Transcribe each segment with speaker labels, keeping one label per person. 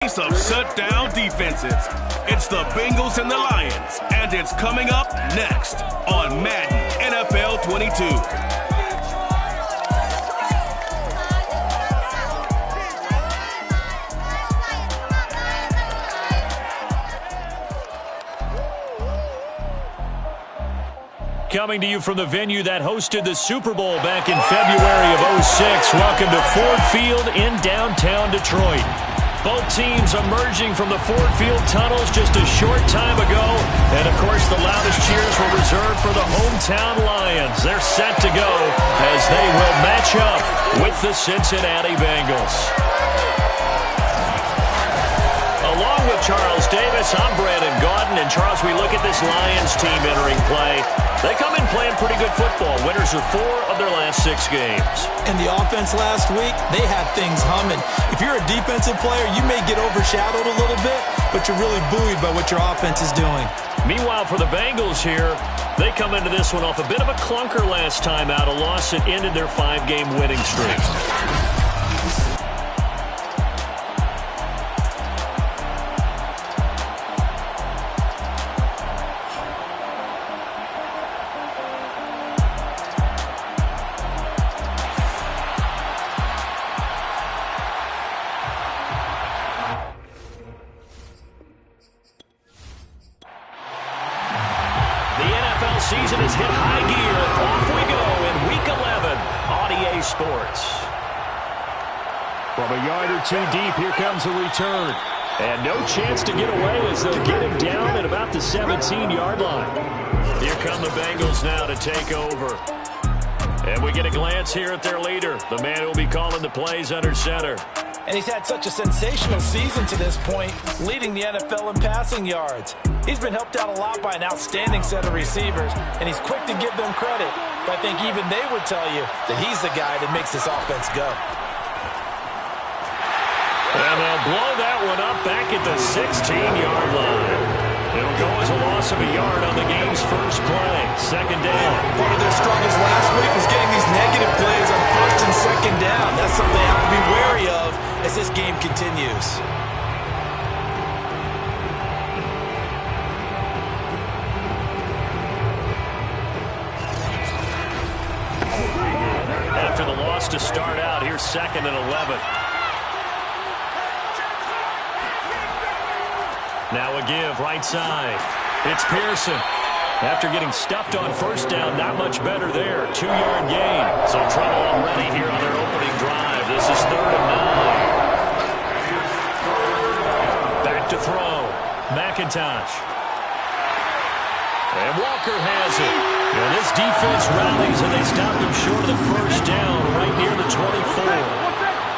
Speaker 1: Of shutdown defenses. It's the Bengals and the Lions, and it's coming up next on Madden NFL 22.
Speaker 2: Coming to you from the venue that hosted the Super Bowl back in February of '06. Welcome to Ford Field in downtown Detroit. Both teams emerging from the Ford Field tunnels just a short time ago. And, of course, the loudest cheers were reserved for the hometown Lions. They're set to go as they will match up with the Cincinnati Bengals. Along with Charles Davis, I'm Brandon Gaudin. And, Charles, we look at this Lions team entering play. They come in playing pretty good football. Winners of 4 of their last 6 games.
Speaker 3: And the offense last week, they had things humming. If you're a defensive player, you may get overshadowed a little bit, but you're really buoyed by what your offense is doing.
Speaker 2: Meanwhile, for the Bengals here, they come into this one off a bit of a clunker last time out, a loss that ended their 5-game winning streak.
Speaker 4: Season has hit high gear. Off we go in Week 11 on EA Sports.
Speaker 2: From a yard or 2 deep, here comes a return. And no chance to get away as they'll get him down at about the 17-yard line. Here come the Bengals now to take over. And we get a glance here at their leader, the man who will be calling the plays under center.
Speaker 3: And he's had such a sensational season to this point, leading the NFL in passing yards. He's been helped out a lot by an outstanding set of receivers, and he's quick to give them credit. But I think even they would tell you that he's the guy that makes this offense go.
Speaker 2: And they'll blow that one up back at the 16-yard line. It'll go as a loss of a yard on the game's first play. Second down.
Speaker 3: One of their struggles last week was getting these negative plays on first and second down. That's something they have to be wary of as this game continues.
Speaker 2: After the loss to start out, here's 2nd and 11. Now a give, right side. It's Pearson. After getting stuffed on first down, not much better there. 2-yard gain. So trouble already here on their opening drive. This is 3rd and 9. Back to throw. McIntosh. And Walker has it. And this defense rallies, and they stop him short of the first down right near the 24.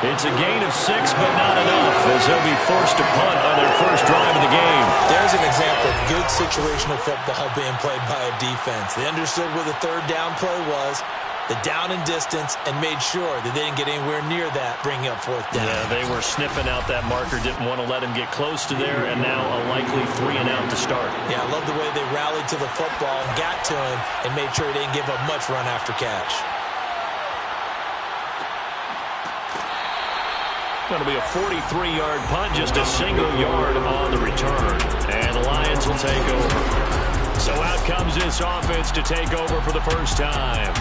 Speaker 2: It's a gain of 6, but not enough, as they'll be forced to punt on their first drive of the game.
Speaker 3: There's an example of good situational football being played by a defense. They understood where the 3rd down play was, the down and distance, and made sure that they didn't get anywhere near that, bringing up 4th down.
Speaker 2: Yeah, they were sniffing out that marker, didn't want to let him get close to there, and now a likely 3 and out to start.
Speaker 3: Yeah, I love the way they rallied to the football and got to him and made sure he didn't give up much run after catch.
Speaker 2: That'll be a 43-yard punt, just a single yard on the return. And the Lions will take over. So out comes this offense to take over for the first time.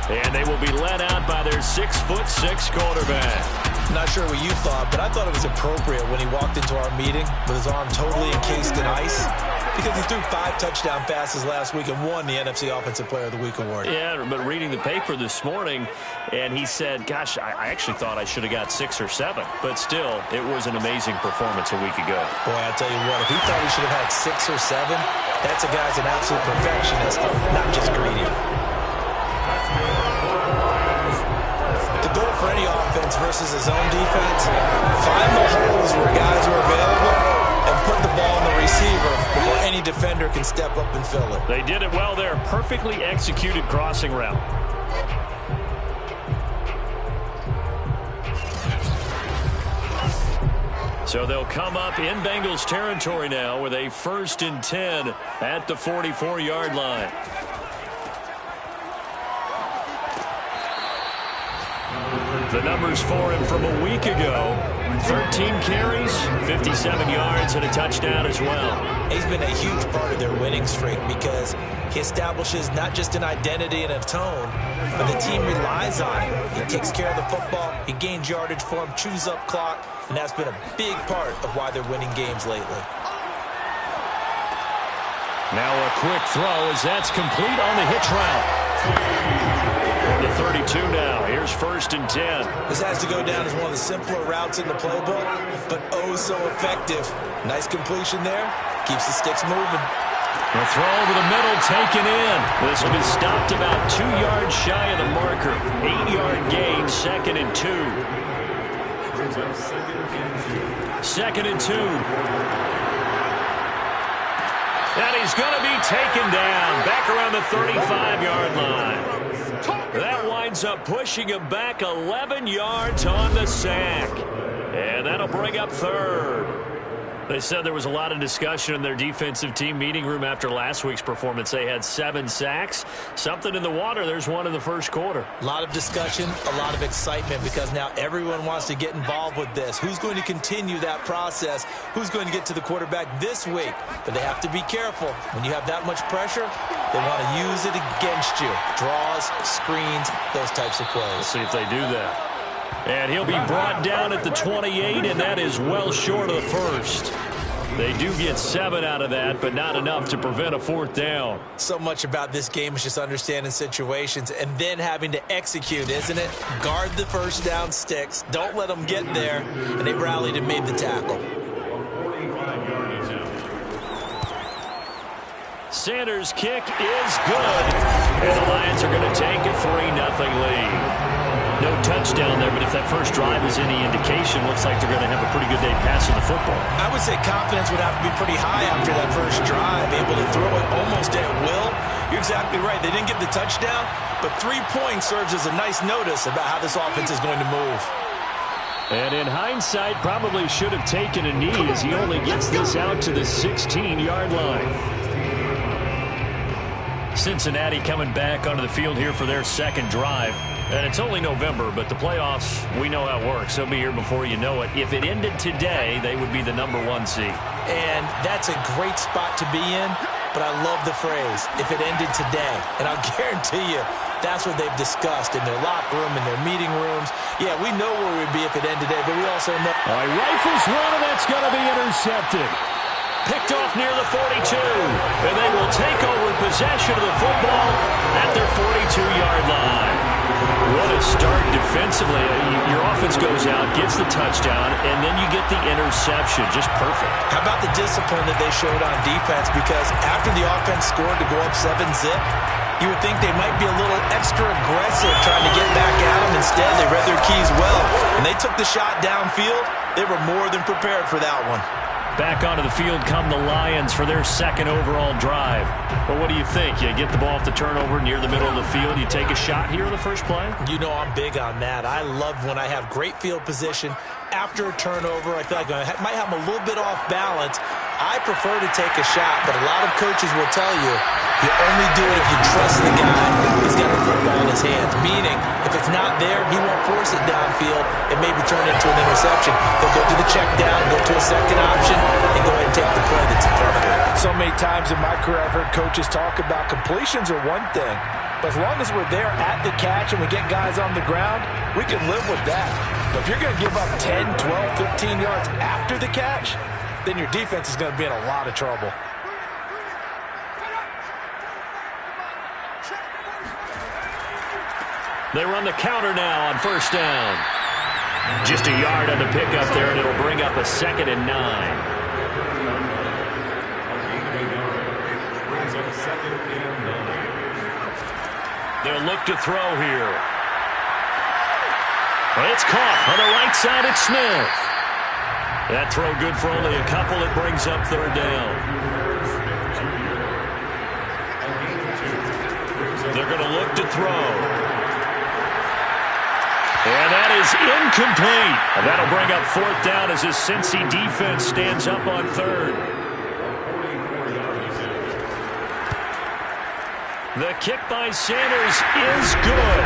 Speaker 2: And they will be led out by their 6'6" quarterback.
Speaker 3: Not sure what you thought, but I thought it was appropriate when he walked into our meeting with his arm totally encased in ice, because he threw 5 touchdown passes last week and won the NFC Offensive Player of the Week award.
Speaker 2: Yeah, but reading the paper this morning, and he said, gosh, I actually thought I should have got 6 or 7. But still, it was an amazing performance a week ago.
Speaker 3: Boy, I tell you what, if he thought he should have had 6 or 7, that's a guy's an absolute perfectionist, not just greedy. The goal for any offense versus his own defense, find the holes where guys are available and put the ball on the receiver before any defender can step up and fill it.
Speaker 2: They did it well there. Perfectly executed crossing route. So they'll come up in Bengals territory now with a 1st and 10 at the 44-yard line. The numbers for him from a week ago, 13 carries, 57 yards, and a touchdown as well.
Speaker 3: He's been a huge part of their winning streak because he establishes not just an identity and a tone, but the team relies on him. He takes care of the football, he gains yardage for him, chews up clock, and that's been a big part of why they're winning games lately.
Speaker 2: Now a quick throw as that's complete on the hitch route. The 32 now. Here's 1st and 10.
Speaker 3: This has to go down as one of the simpler routes in the playbook, but oh so effective. Nice completion there. Keeps the sticks moving.
Speaker 2: The throw over the middle taken in. This will be stopped about 2 yards shy of the marker. 8-yard gain, 2nd and 2. 2nd and 2. And he's going to be taken down back around the 35-yard line. That winds up pushing him back 11 yards on the sack. And that'll bring up 3rd. They said there was a lot of discussion in their defensive team meeting room after last week's performance. They had 7 sacks. Something in the water. There's one in the first quarter.
Speaker 3: A lot of discussion, a lot of excitement because now everyone wants to get involved with this. Who's going to continue that process? Who's going to get to the quarterback this week? But they have to be careful. When you have that much pressure, they want to use it against you. Draws, screens, those types of plays.
Speaker 2: Let's see if they do that. And he'll be brought down at the 28, and that is well short of the first. They do get 7 out of that, but not enough to prevent a 4th down.
Speaker 3: So much about this game is just understanding situations and then having to execute, isn't it? Guard the first down sticks. Don't let them get there. And they rallied and made the tackle.
Speaker 2: Sanders' kick is good. And the Lions are going to take a 3-0 lead. No touchdown there, but if that first drive is any indication, looks like they're going to have a pretty good day passing the football.
Speaker 3: I would say confidence would have to be pretty high after that first drive, able to throw it almost at will. You're exactly right. They didn't get the touchdown, but 3 points serves as a nice notice about how this offense is going to move.
Speaker 2: And in hindsight, probably should have taken a knee as he only gets this out to the 16-yard line. Cincinnati coming back onto the field here for their 2nd drive. And it's only November, but the playoffs, we know how it works. They'll be here before you know it. If it ended today, they would be the #1 seed.
Speaker 3: And that's a great spot to be in, but I love the phrase, if it ended today. And I'll guarantee you, that's what they've discussed in their locker room, in their meeting rooms. Yeah, we know where we'd be if it ended today, but we also know.
Speaker 2: All right, rifles one, and that's going to be intercepted. Picked off near the 42, and they will take over possession of the football at their 42-yard line. What a start defensively. Your offense goes out, gets the touchdown, and then you get the interception. Just perfect.
Speaker 3: How about the discipline that they showed on defense? Because after the offense scored to go up 7-zip, you would think they might be a little extra aggressive trying to get back at them. Instead, they read their keys well. When they took the shot downfield, they were more than prepared for that one.
Speaker 2: Back onto the field come the Lions for their 2nd overall drive. Well, what do you think? You get the ball off the turnover near the middle of the field. You take a shot here on the first play?
Speaker 3: You know I'm big on that. I love when I have great field position. After a turnover, I feel like I might have them a little bit off balance. I prefer to take a shot, but a lot of coaches will tell you, you only do it if you trust the guy who's got the football in his hands. Meaning, if it's not there, he won't force it downfield and maybe turn it into an interception. He'll go to the check down, go to a second option, and go ahead and take the play that's in front of him.
Speaker 5: So many times in my career, I've heard coaches talk about completions are one thing. But as long as we're there at the catch and we get guys on the ground, we can live with that. But if you're going to give up 10, 12, 15 yards after the catch, then your defense is going to be in a lot of trouble.
Speaker 2: They run the counter now on 1st down. Just a yard on the pickup there, and it'll bring up a 2nd and 9. They'll look to throw here. It's caught on the right side at Smith. That throw good for only a couple. It brings up 3rd down. They're going to look to throw. And that is incomplete. And that'll bring up 4th down as his Cincy defense stands up on 3rd. The kick by Sanders is good.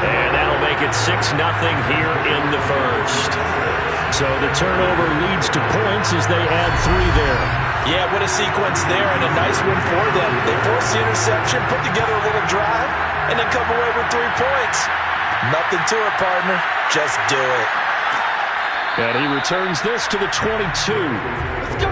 Speaker 2: And that'll make it 6-0 here in the first. So the turnover leads to points as they add 3 there.
Speaker 3: Yeah, what a sequence there, and a nice win for them. They forced the interception, put together a little drive, and then come away with 3 points. Nothing to it, partner. Just do it.
Speaker 2: And he returns this to the 22.
Speaker 3: Let's go.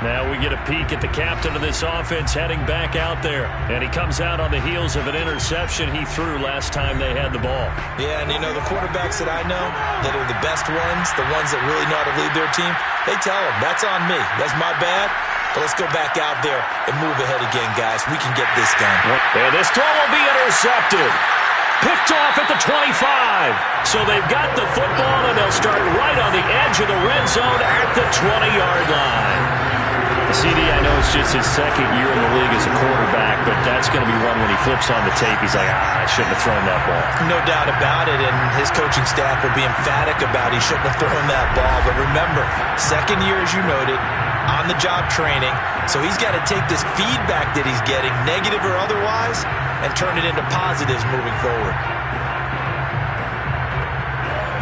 Speaker 2: Now we get a peek at the captain of this offense heading back out there. And he comes out on the heels of an interception he threw last time they had the ball.
Speaker 3: Yeah, and you know, the quarterbacks that I know that are the best ones, the ones that really know how to lead their team, they tell them, that's on me. That's my bad. But let's go back out there and move ahead again, guys. We can get this done.
Speaker 2: And this throw will be intercepted. Picked off at the 25. So they've got the football, and they'll start right on the edge of the red zone at the 20-yard line. CD, I know it's just his second year in the league as a quarterback, but that's going to be one when he flips on the tape. He's like, I shouldn't have thrown that ball.
Speaker 3: No doubt about it, and his coaching staff will be emphatic about he shouldn't have thrown that ball. But remember, second year, as you noted, on-the-job training, so he's got to take this feedback that he's getting, negative or otherwise, and turn it into positives moving forward.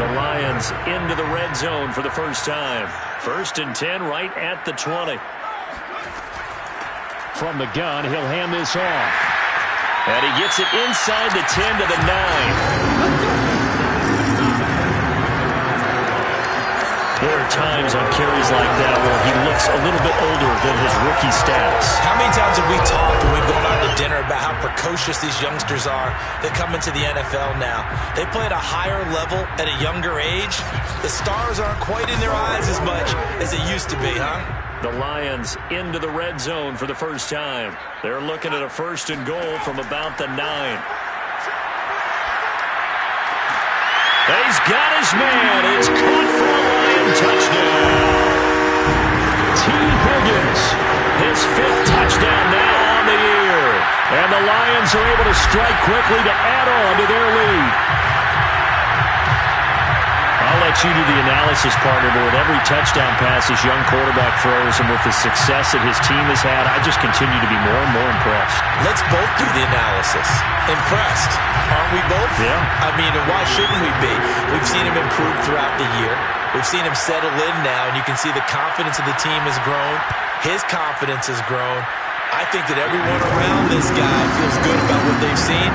Speaker 2: The Lions into the red zone for the first time. 1st and 10 right at the 20. From the gun, he'll hand this off. And he gets it inside the 10 to the 9. There are times on carries like that where he looks a little bit older than his rookie stats.
Speaker 3: How many times have we talked when we've gone out to dinner about how precocious these youngsters are that come into the NFL now? They play at a higher level at a younger age. The stars aren't quite in their eyes as much as they used to be, huh?
Speaker 2: The Lions into the red zone for the first time. They're looking at a 1st and goal from about the 9. He's got his man. It's caught for a Lion touchdown. T. Higgins, his 5th touchdown now on the year. And the Lions are able to strike quickly to add on to their lead. I'll let you do the analysis, partner, but with every touchdown pass this young quarterback throws and with the success that his team has had, I just continue to be more and more impressed.
Speaker 3: Let's both do the analysis. Impressed. Aren't we both?
Speaker 2: Yeah.
Speaker 3: I mean, and why shouldn't we be? We've seen him improve throughout the year. We've seen him settle in now, and you can see the confidence of the team has grown. His confidence has grown. I think that everyone around this guy feels good about what they've seen.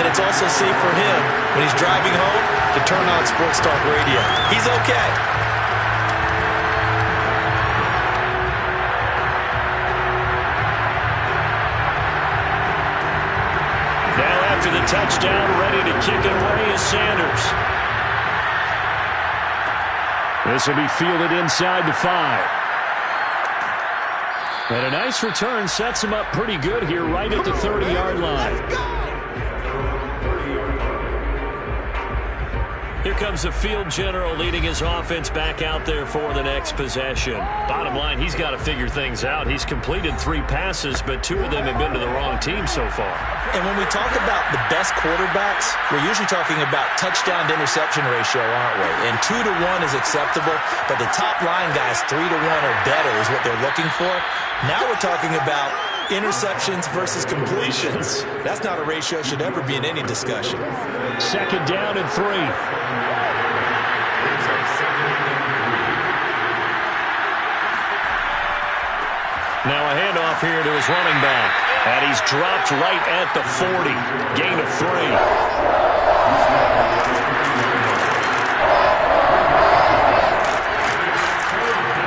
Speaker 3: And it's also safe for him when he's driving home to turn on Sports Talk Radio. He's okay.
Speaker 2: Now after the touchdown, ready to kick it away is Sanders. This will be fielded inside the 5. And a nice return sets him up pretty good here right at the 30-yard line. Here comes the field general leading his offense back out there for the next possession. Bottom line, he's got to figure things out. He's completed 3 passes, but 2 of them have been to the wrong team so far.
Speaker 3: And when we talk about the best quarterbacks, we're usually talking about touchdown to interception ratio, aren't we? And 2 to 1 is acceptable, but the top line guys, 3 to 1 or better is what they're looking for. Now we're talking about interceptions versus completions. That's not a ratio should ever be in any discussion.
Speaker 2: 2nd down and 3. Now a handoff here to his running back. And he's dropped right at the 40. Gain of 3.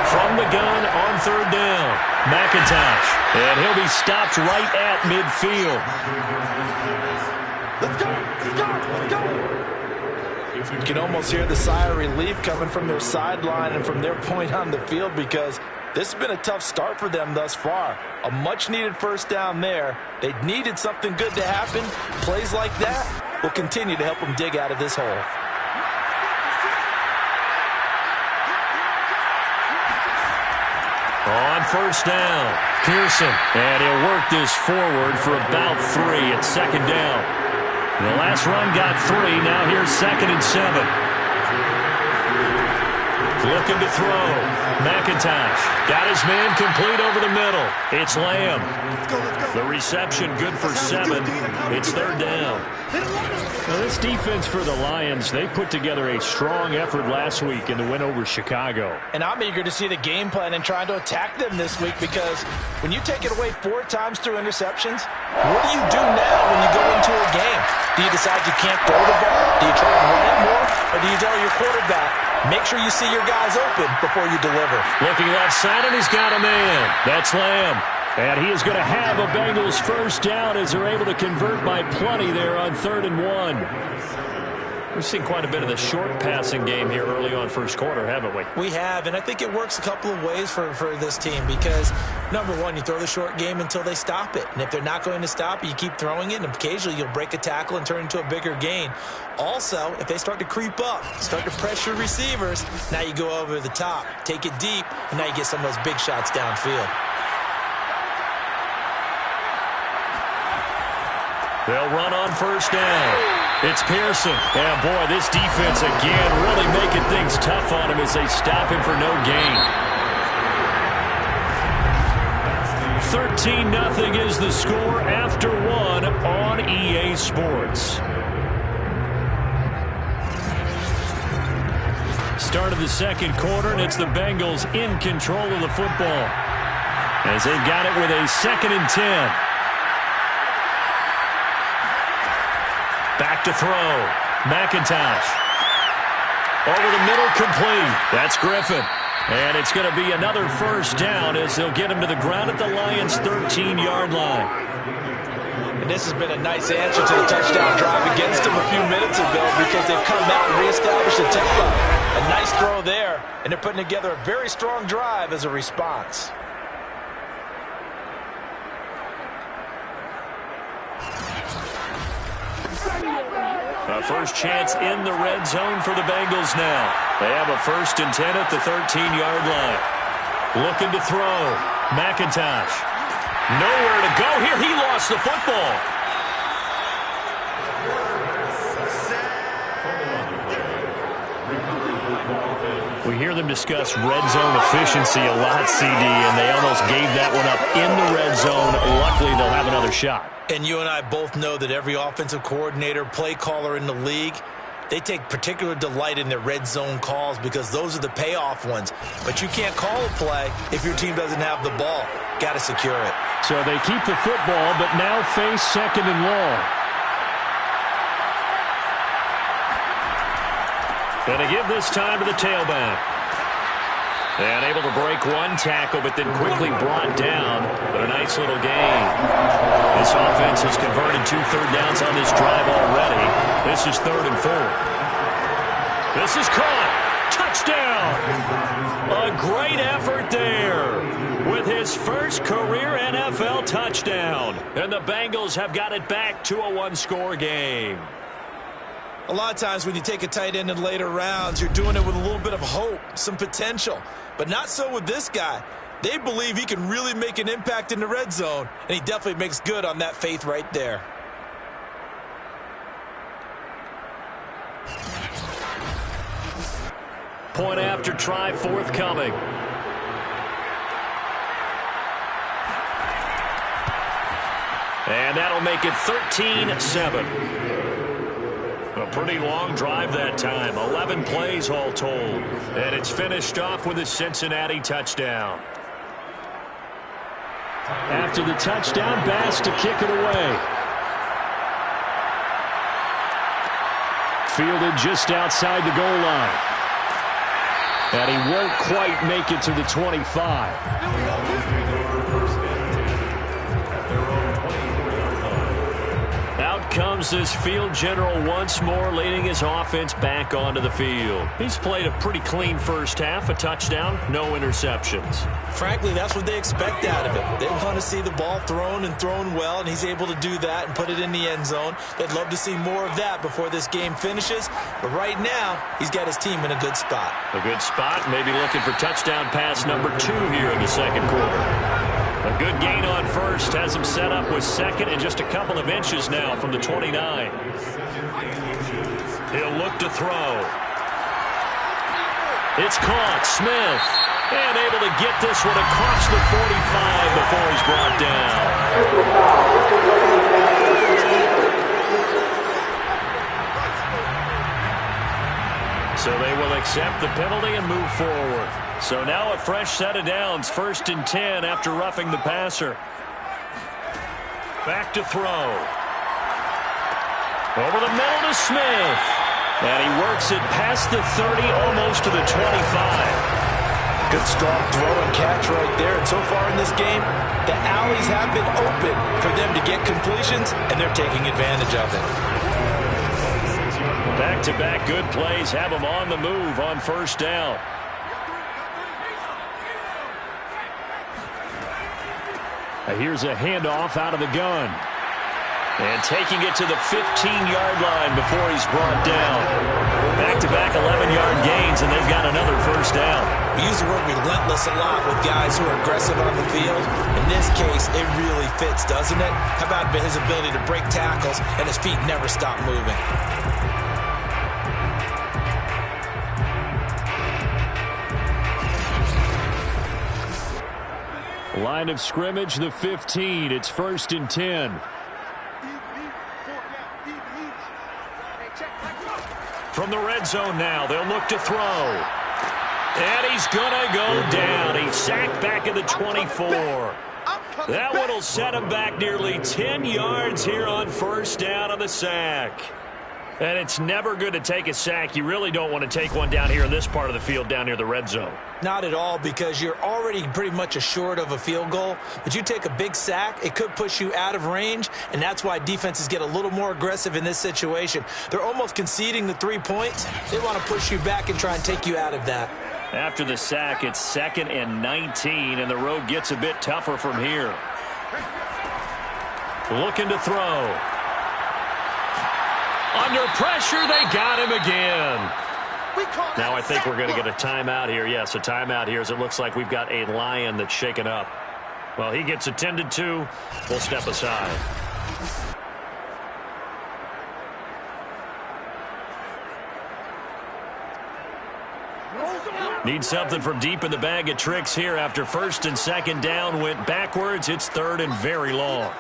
Speaker 2: From the gun on 3rd down. McIntosh. And he'll be stopped right at midfield.
Speaker 3: Let's go! Let's go! Let's go! You can almost hear the sigh of relief coming from their sideline and from their point on the field because this has been a tough start for them thus far. A much-needed 1st down there. They needed something good to happen. Plays like that will continue to help them dig out of this hole.
Speaker 2: On 1st down, Pearson. And he'll work this forward for about 3 at 2nd down. The last run got 3. Now here's 2nd and 7. Looking to throw. McIntosh got his man complete over the middle. It's Lamb. The reception good for 7. It's 3rd down.
Speaker 4: Well, this defense for the Lions, they put together a strong effort last week in the win over Chicago.
Speaker 3: And I'm eager to see the game plan and trying to attack them this week, because when you take it away 4 times through interceptions, what do you do now when you go into a game? Do you decide you can't throw the ball? Do you try and run it more? Or do you tell your quarterback, make sure you see your guys open before you deliver?
Speaker 2: Looking left side, and he's got a man. That's Lamb.
Speaker 4: And he is going to have a Bengals first down as they're able to convert by plenty there on 3rd and 1.
Speaker 2: We've seen quite a bit of the short passing game here early on first quarter, haven't we?
Speaker 3: We have, and I think it works a couple of ways for this team, because, number one, you throw the short game until they stop it. And if they're not going to stop it, you keep throwing it, and occasionally you'll break a tackle and turn into a bigger gain. Also, if they start to creep up, start to pressure receivers, now you go over the top, take it deep, and now you get some of those big shots downfield.
Speaker 2: They'll run on first down. It's Pearson. And, boy, this defense again really making things tough on him as they stop him for no gain. 13-0 is the score after 1 on EA Sports. Start of the second quarter, and it's the Bengals in control of the football as they've got it with a 2nd and 10. Back to throw. McIntosh. Over the middle, complete. That's Griffin. And it's going to be another first down as they'll get him to the ground at the Lions' 13-yard line.
Speaker 3: And this has been a nice answer to the touchdown drive against them a few minutes ago, because they've come out and reestablished the tempo. A nice throw there, and they're putting together a very strong drive as a response.
Speaker 2: A first chance in the red zone for the Bengals now. They have a 1st and 10 at the 13-yard line. Looking to throw. McIntosh. Nowhere to go here. He lost the football. We hear them discuss red zone efficiency a lot, CD, and they almost gave that one up in the red zone. Luckily, they'll have another shot.
Speaker 3: And you and I both know that every offensive coordinator, play caller in the league, they take particular delight in their red zone calls, because those are the payoff ones. But you can't call a play if your team doesn't have the ball. Got to secure it.
Speaker 4: So they keep the football, but now face 2nd and long.
Speaker 2: Going to give this time to the tailback. And able to break one tackle, but then quickly brought down. But a nice little gain. This offense has converted 2 third downs on this drive already. This is 3rd and 4. This is caught. Touchdown. A great effort there with his first career NFL touchdown. And the Bengals have got it back to a 1-score game.
Speaker 3: A lot of times when you take a tight end in later rounds, you're doing it with a little bit of hope, some potential. But not so with this guy. They believe he can really make an impact in the red zone, and he definitely makes good on that faith right there.
Speaker 2: Point after try forthcoming. And that'll make it 13-7. A pretty long drive that time. 11 plays all told. And it's finished off with a Cincinnati touchdown.
Speaker 4: After the touchdown, Bass to kick it away. Fielded just outside the goal line. And he won't quite make it to the 25.
Speaker 2: Comes this field general once more, leading his offense back onto the field. He's played a pretty clean first half, a touchdown, no interceptions.
Speaker 3: Frankly, that's what they expect out of him. They want to see the ball thrown and thrown well, and he's able to do that and put it in the end zone. They'd love to see more of that before this game finishes, but right now, he's got his team in a good spot.
Speaker 2: A good spot, maybe looking for touchdown pass number 2 here in the second quarter. A good gain on first has him set up with 2nd and just a couple of inches now from the 29. He'll look to throw. It's caught. Smith. And able to get this one across the 45 before he's brought down. So they will accept the penalty and move forward. So now a fresh set of downs. 1st and 10 after roughing the passer. Back to throw. Over the middle to Smith. And he works it past the 30, almost to the 25.
Speaker 5: Good strong throw and catch right there. And so far in this game, the alleys have been open for them to get completions, and they're taking advantage of it.
Speaker 2: Back-to-back good plays have them on the move on 1st down. Here's a handoff out of the gun. And taking it to the 15-yard line before he's brought down. Back-to-back 11-yard gains, and they've got another 1st down.
Speaker 3: We use the word relentless a lot with guys who are aggressive on the field. In this case, it really fits, doesn't it? How about his ability to break tackles and his feet never stop moving?
Speaker 2: Line of scrimmage, the 15. It's 1st and 10. From the red zone now, they'll look to throw. And he's going to go down. He's sacked back at the 24. That one will set him back nearly 10 yards here on 1st down on the sack. And it's never good to take a sack. You really don't want to take one down here in this part of the field, down near the red zone.
Speaker 3: Not at all, because you're already pretty much assured of a field goal. But you take a big sack, it could push you out of range, and that's why defenses get a little more aggressive in this situation. They're almost conceding the 3 points. They want to push you back and try and take you out of that.
Speaker 2: After the sack, it's 2nd and 19, and the road gets a bit tougher from here. Looking to throw. Under pressure, they got him again. Now I think we're going to get a timeout here. Yes, a timeout here as it looks like we've got a Lion that's shaken up. Well, he gets attended to. We'll step aside. Need something from deep in the bag of tricks here after 1st and 2nd down went backwards. It's 3rd and very long.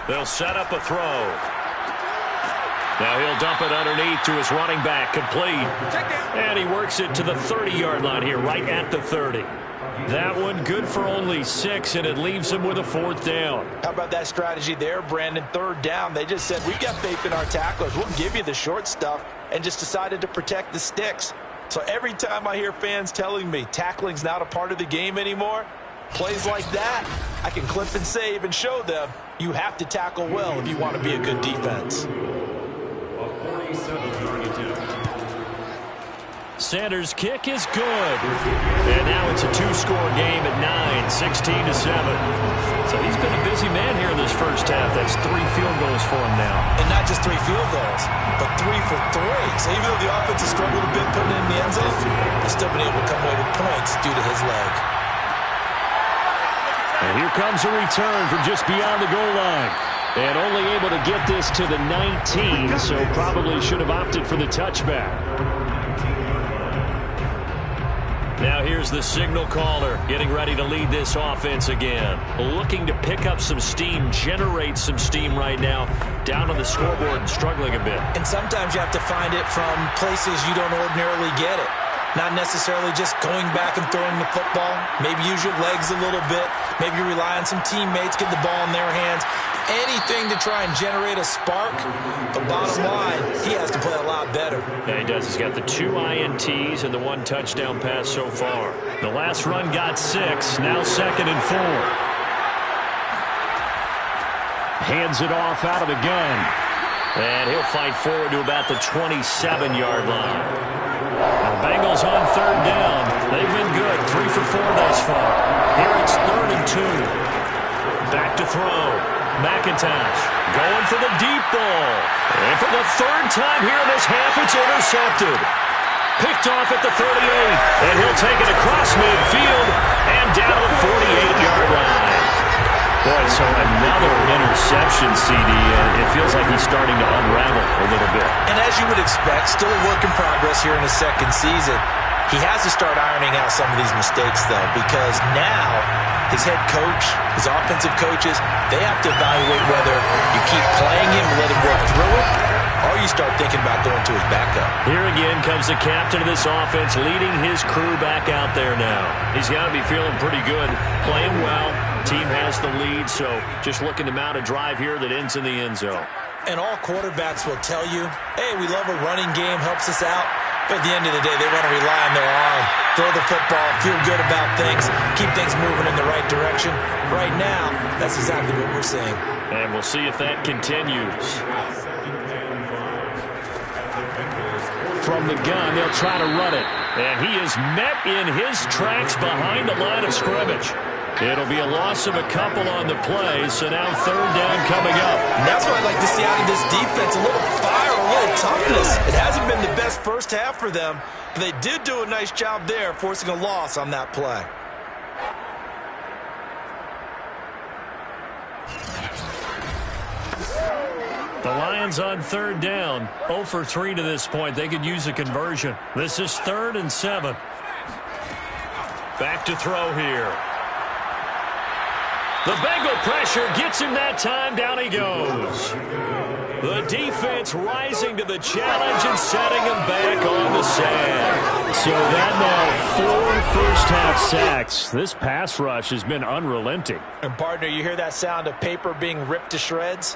Speaker 2: They'll set up a throw. Now he'll dump it underneath to his running back, complete. And he works it to the 30-yard line here, right at the 30. That one good for only 6, and it leaves him with a 4th down.
Speaker 5: How about that strategy there, Brandon? 3rd down, they just said, we've got faith in our tacklers. We'll give you the short stuff, and just decided to protect the sticks. So every time I hear fans telling me tackling's not a part of the game anymore, plays like that, I can clip and save and show them you have to tackle well if you want to be a good defense.
Speaker 2: Sanders' kick is good. And now it's a 2-score game at 9, 16-7. So he's been a busy man here in this 1st half. That's 3 field goals for him now.
Speaker 3: And not just 3 field goals, but 3 for 3. So even though the offense has struggled a bit putting it in the end zone, he's still been able to come away with points due to his leg.
Speaker 2: And here comes a return from just beyond the goal line. And only able to get this to the 19, so probably should have opted for the touchback. Now here's the signal caller getting ready to lead this offense again. Looking to pick up some steam, generate some steam right now. Down on the scoreboard and struggling a bit.
Speaker 3: And sometimes you have to find it from places you don't ordinarily get it. Not necessarily just going back and throwing the football. Maybe use your legs a little bit. Maybe rely on some teammates, get the ball in their hands. Anything to try and generate a spark. But bottom line, he has to play a lot better.
Speaker 2: Yeah, he does. He's got the 2 INTs and the 1 touchdown pass so far. The last run got 6. Now 2nd and 4. Hands it off out of the gun. And he'll fight forward to about the 27-yard line. The Bengals on 3rd down. They've been good. 3 for 4 thus far. Here it's 3rd and 2. Back to throw. McIntosh going for the deep ball. And for the 3rd time here in this half, it's intercepted. Picked off at the 38. And he'll take it across midfield and down to the 48-yard line. Boy, so another interception, CD, and it feels like he's starting to unravel a little bit.
Speaker 3: And as you would expect, still a work in progress here in his second season. He has to start ironing out some of these mistakes, though, because now his head coach, his offensive coaches, they have to evaluate whether you keep playing him and let him work through it, or you start thinking about going to his backup.
Speaker 2: Here again comes the captain of this offense, leading his crew back out there now. He's got to be feeling pretty good, playing well. Team has the lead, so just looking to mount a drive here that ends in the end zone.
Speaker 3: And all quarterbacks will tell you, hey, we love a running game, helps us out. But at the end of the day, they want to rely on their arm, throw the football, feel good about things, keep things moving in the right direction. Right now, that's exactly what we're seeing.
Speaker 2: And we'll see if that continues. From the gun, they'll try to run it. And he is met in his tracks behind the line of scrimmage. It'll be a loss of a couple on the play, so now third down coming up.
Speaker 3: And that's what I'd like to see out of this defense, a little fire, a little toughness. It hasn't been the best first half for them, but they did do a nice job there, forcing a loss on that play.
Speaker 2: The Lions on third down, 0 for 3 to this point. They could use a conversion. This is 3rd and 7. Back to throw here. The Bengal pressure gets him that time. Down he goes. The defense rising to the challenge and setting him back on the sand. So that now 4 first-half sacks. This pass rush has been unrelenting.
Speaker 3: And, partner, you hear that sound of paper being ripped to shreds?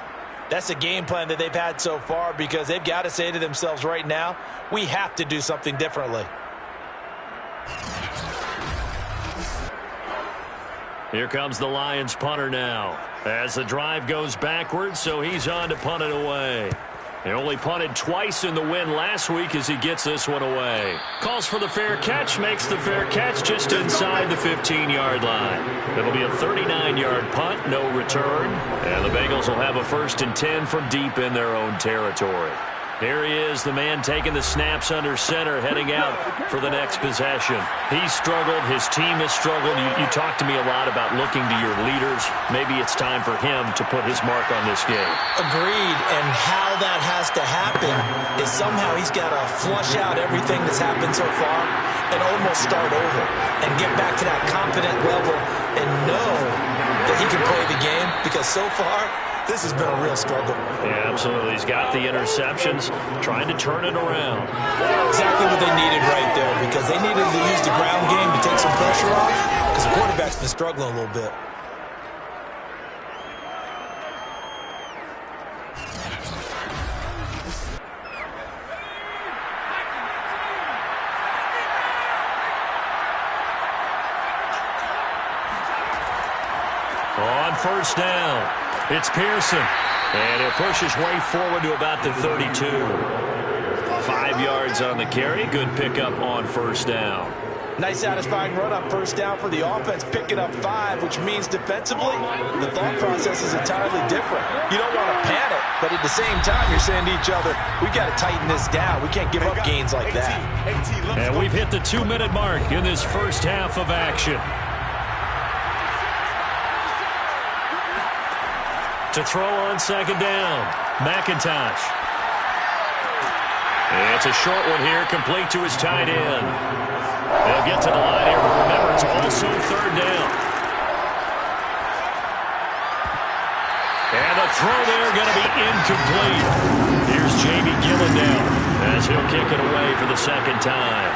Speaker 3: That's the game plan that they've had so far because they've got to say to themselves right now, we have to do something differently.
Speaker 2: Here comes the Lions punter now. As the drive goes backwards, so he's on to punt it away. He only punted twice in the win last week as he gets this one away. Calls for the fair catch, makes the fair catch just inside the 15-yard line. It'll be a 39-yard punt, no return. And the Bengals will have a 1st and 10 from deep in their own territory. Here he is, the man taking the snaps under center, heading out for the next possession. He's struggled. His team has struggled. You talk to me a lot about looking to your leaders. Maybe it's time for him to put his mark on this game.
Speaker 3: Agreed, and how that has to happen is somehow he's got to flush out everything that's happened so far and almost start over and get back to that confident level and know that he can play the game because so far, this has been a real struggle.
Speaker 2: Yeah, absolutely. He's got the interceptions, trying to turn it around.
Speaker 3: Exactly what they needed right there because they needed to use the ground game to take some pressure off because the quarterback's been struggling a little bit.
Speaker 2: On first down, it's Pearson. And he'll push his way forward to about the 32. 5 yards on the carry. Good pickup on first down.
Speaker 3: Nice satisfying run on first down for the offense, picking up 5, which means defensively, the thought process is entirely different. You don't want to panic, but at the same time, you're saying to each other, we've got to tighten this down. We can't give up gains like that.
Speaker 2: And we've hit the 2-minute mark in this first half of action. To throw on second down, McIntosh. It's a short one here, complete to his tight end. They'll get to the line here, but remember, it's also third down. And the throw there going to be incomplete. Here's Jamie Gillen down as he'll kick it away for the second time.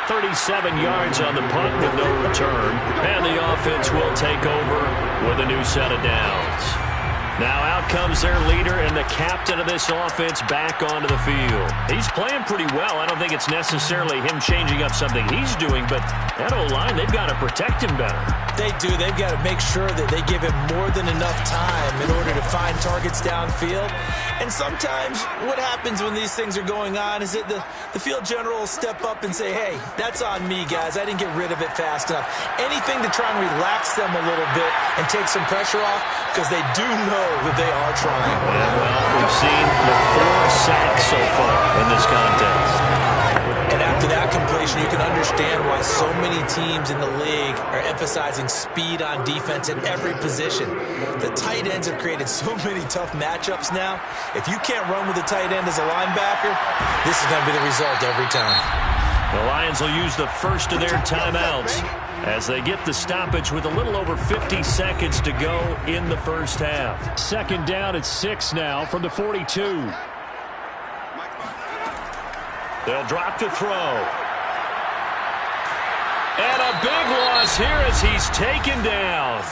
Speaker 2: 37 yards on the punt with no return. And the offense will take over with a new set of downs. Now out comes their leader and the captain of this offense back onto the field. He's playing pretty well. I don't think it's necessarily him changing up something he's doing, but that O-line, they've got to protect him better.
Speaker 3: They do. They've got to make sure that they give him more than enough time in order to find targets downfield. And sometimes what happens when these things are going on is that the field general will step up and say, hey, that's on me, guys. I didn't get rid of it fast enough. Anything to try and relax them a little bit and take some pressure off because they do know that they are trying.
Speaker 2: Yeah, well, we've seen the 4 sacks so far in this contest.
Speaker 3: And after that situation, you can understand why so many teams in the league are emphasizing speed on defense at every position. The tight ends have created so many tough matchups now. If you can't run with the tight end as a linebacker, this is going to be the result every time.
Speaker 2: The Lions will use the first of their timeouts as they get the stoppage with a little over 50 seconds to go in the first half.
Speaker 4: Second down at 6 now from the 42.
Speaker 2: They'll drop to throw. And a big loss here as he's taken down.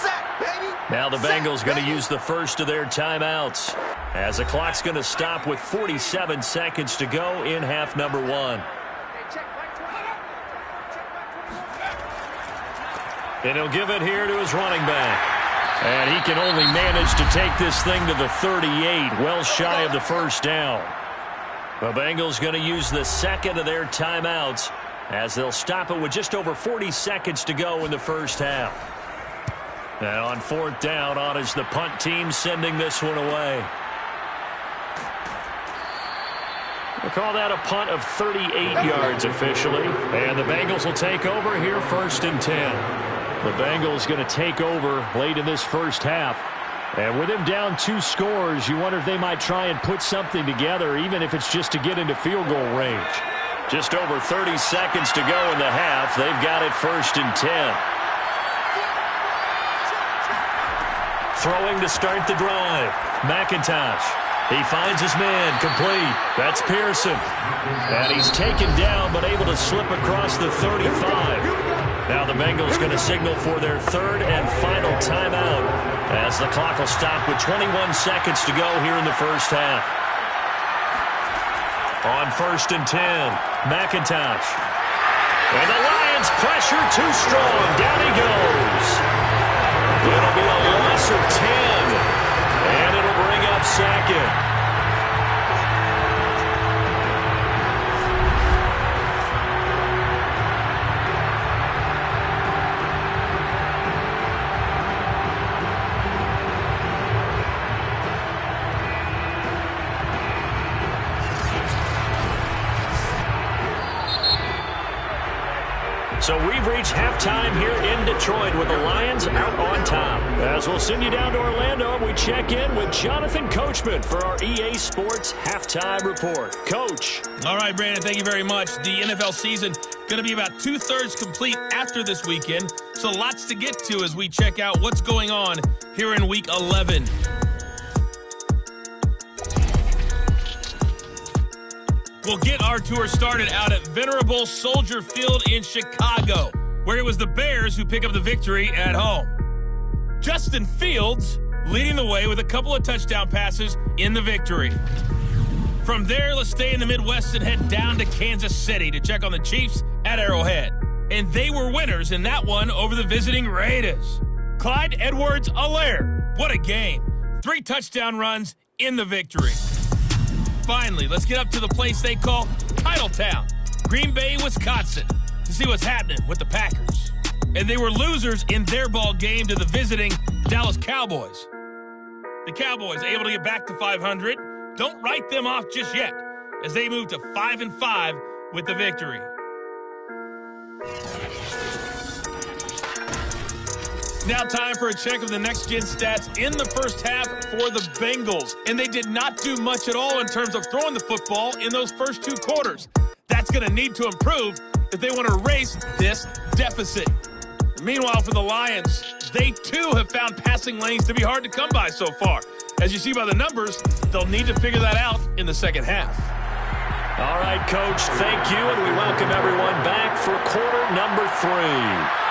Speaker 2: Now the Bengals going to use the first of their timeouts as the clock's going to stop with 47 seconds to go in half number 1. And he'll give it here to his running back. And he can only manage to take this thing to the 38, well shy of the first down. The Bengals going to use the second of their timeouts as they'll stop it with just over 40 seconds to go in the first half. And on fourth down, on is the punt team sending this one away. We'll call that a punt of 38 yards officially. And the Bengals will take over here first and 10. The Bengals going to take over late in this first half. And with him down 2 scores, you wonder if they might try and put something together, even if it's just to get into field goal range. Just over 30 seconds to go in the half. They've got it first and 10. Throwing to start the drive. McIntosh. He finds his man complete. That's Pearson. And he's taken down but able to slip across the 35. Now the Bengals going to signal for their third and final timeout as the clock will stop with 21 seconds to go here in the first half. On first and 10, McIntosh. And the Lions pressure too strong. Down he goes. It'll be a loss of 10. And it'll bring up second. So we've reached halftime here in Detroit with the Lions out on top. As we'll send you down to Orlando, we check in with Jonathan Coachman for our EA Sports Halftime Report. Coach.
Speaker 6: All right, Brandon, thank you very much. The NFL season going to be about 2/3 complete after this weekend. So lots to get to as we check out what's going on here in Week 11. We'll get our tour started out at Venerable Soldier Field in Chicago, where it was the Bears who pick up the victory at home. Justin Fields leading the way with a couple of touchdown passes in the victory. From there, let's stay in the Midwest and head down to Kansas City to check on the Chiefs at Arrowhead. And they were winners in that one over the visiting Raiders. Clyde Edwards-Helaire, what a game. 3 touchdown runs in the victory. Finally, let's get up to the place they call Titletown, Green Bay, Wisconsin, to see what's happening with the Packers. And they were losers in their ball game to the visiting Dallas Cowboys. The Cowboys able to get back to 500. Don't write them off just yet as they move to 5-5 with the victory. Now time for a check of the next-gen stats in the first half for the Bengals. And they did not do much at all in terms of throwing the football in those first 2 quarters. That's going to need to improve if they want to erase this deficit. Meanwhile, for the Lions, they too have found passing lanes to be hard to come by so far. As you see by the numbers, they'll need to figure that out in the second half.
Speaker 2: All right, Coach, thank you, and we welcome everyone back for quarter number 3.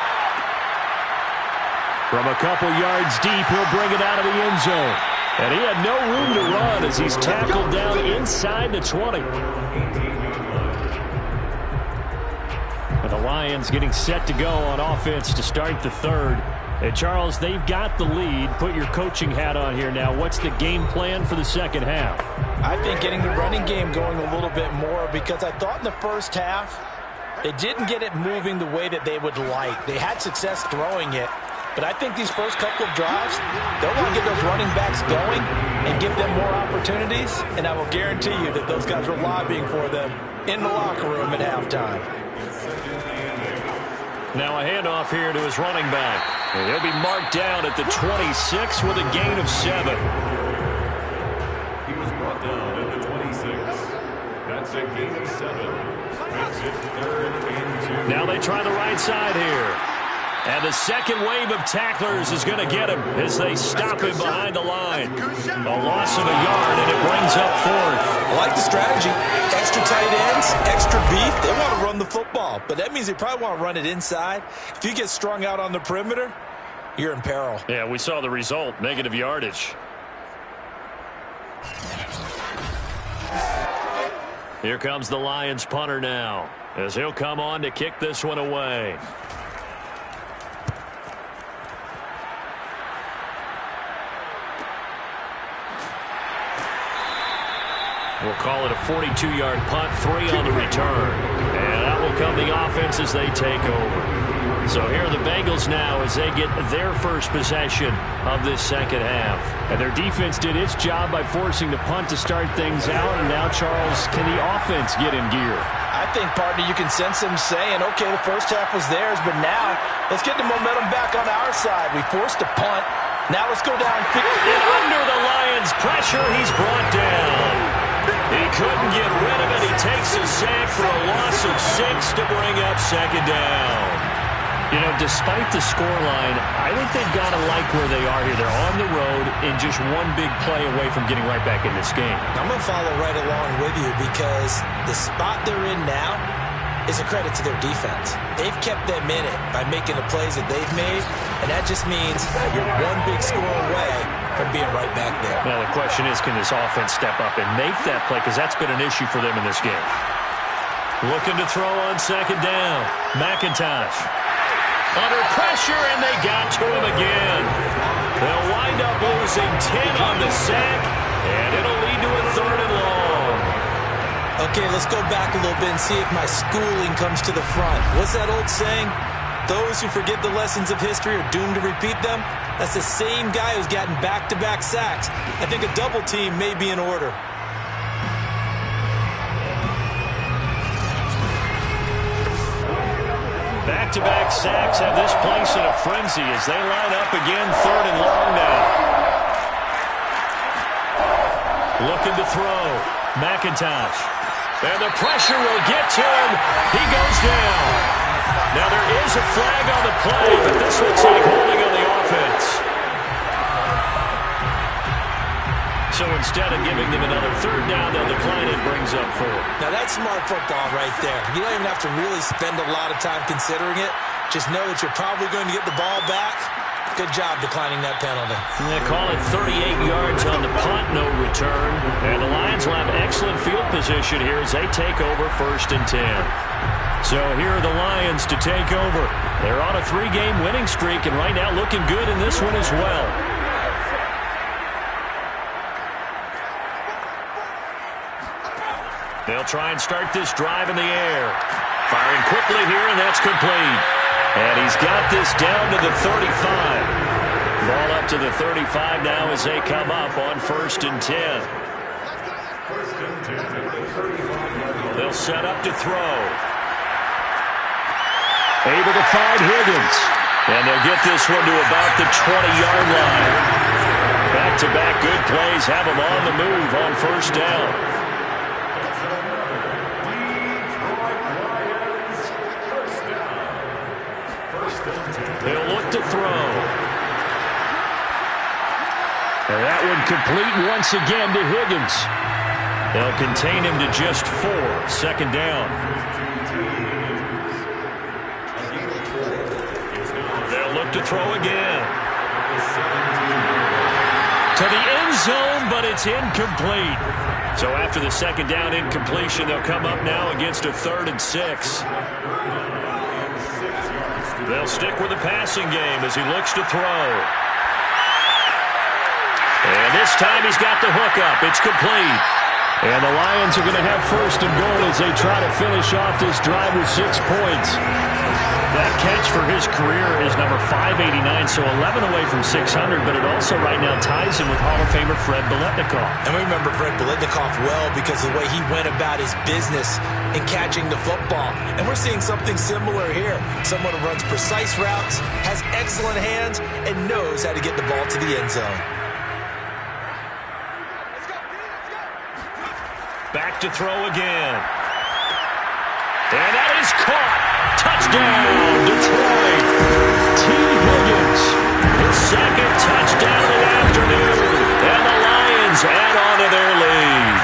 Speaker 2: From a couple yards deep, he'll bring it out of the end zone. And he had no room to run as he's tackled down inside the 20. And the Lions getting set to go on offense to start the third. And Charles, they've got the lead. Put your coaching hat on here now. What's the game plan for the second half?
Speaker 3: I think getting the running game going a little bit more, because I thought in the first half it didn't get it moving the way that they would like. They had success throwing it. But I think these first couple of drives, they'll want to get those running backs going and give them more opportunities. And I will guarantee you that those guys were lobbying for them in the locker room at halftime.
Speaker 2: Now a handoff here to his running back. And he'll be marked down at the 26 with a gain of 7.
Speaker 4: He was brought down at the 26. That's a gain of 7. Makes it 3rd and 2.
Speaker 2: Now they try the right side here. And the second wave of tacklers is going to get him as they stop him behind the line. A loss of a yard, and it brings up 4th.
Speaker 5: I like the strategy. Extra tight ends, extra beef. They want to run the football, but that means they probably want to run it inside. If you get strung out on the perimeter, you're in peril.
Speaker 2: Yeah, we saw the result, negative yardage. Here comes the Lions punter now, as he'll come on to kick this one away. We'll call it a 42-yard punt, 3 on the return. And out will come the offense as they take over. So here are the Bengals now as they get their first possession of this second half. And their defense did its job by forcing the punt to start things out. And now, Charles, can the offense get in gear?
Speaker 5: I think, partner, you can sense them saying, okay, the first half was theirs, but now let's get the momentum back on our side. We forced a punt. Now let's go down.
Speaker 2: And under the Lions' pressure, he's brought down. He couldn't get rid of it. He takes a sack for a loss of 6 to bring up second down. You know, despite the scoreline, I think they've got to like where they are here. They're on the road and just one big play away from getting right back in this game.
Speaker 5: I'm going to follow right along with you because the spot they're in now is a credit to their defense. They've kept them in it by making the plays that they've made, and that just means you're one big score away from being right back there.
Speaker 2: Now, the question is, can this offense step up and make that play? Because that's been an issue for them in this game. Looking to throw on second down. McIntosh. Under pressure, and they got to him again. They'll wind up losing 10 on the sack, and it'll lead to a 3rd and long.
Speaker 5: Okay, let's go back a little bit and see if my schooling comes to the front. What's that old saying? Those who forget the lessons of history are doomed to repeat them. That's the same guy who's gotten back-to-back sacks. I think a double team may be in order.
Speaker 2: Back-to-back sacks have this place in a frenzy as they line up again, 3rd and long now. Looking to throw. McIntosh. And the pressure will get to him. He goes down. Now there is a flag on the play, but this looks like holding on the offense. So instead of giving them another 3rd down, they'll decline it, brings up 4.
Speaker 5: Now that's smart football right there. You don't even have to really spend a lot of time considering it. Just know that you're probably going to get the ball back. Good job declining that penalty.
Speaker 2: They call it 38 yards on the punt, no return. And the Lions will have excellent field position here as they take over 1st and 10. So here are the Lions to take over. They're on a 3-game winning streak and right now looking good in this one as well. They'll try and start this drive in the air. Firing quickly here, and that's complete. And he's got this down to the 35. Ball up to the 35 now as they come up on 1st and 10. They'll set up to throw. Able to find Higgins. And they'll get this one to about the 20-yard line. Back-to-back good plays have them on the move on 1st down. They'll look to throw. And that one complete once again to Higgins. They'll contain him to just 4. 2nd down. They'll look to throw again. To the end zone, but it's incomplete. So after the 2nd down incompletion, they'll come up now against a 3rd and 6. They'll stick with the passing game as he looks to throw. And this time he's got the hook up. It's complete. And the Lions are going to have first and goal as they try to finish off this drive with 6 points. That catch for his career is number 589, so 11 away from 600, but it also right now ties him with Hall of Famer Fred Biletnikoff.
Speaker 5: And we remember Fred Biletnikoff well because of the way he went about his business in catching the football. And we're seeing something similar here. Someone who runs precise routes, has excellent hands, and knows how to get the ball to the end zone.
Speaker 2: Back to throw again. And that is caught. Touchdown, Detroit. T. Higgins, his second touchdown of the afternoon. And the Lions add on to their lead.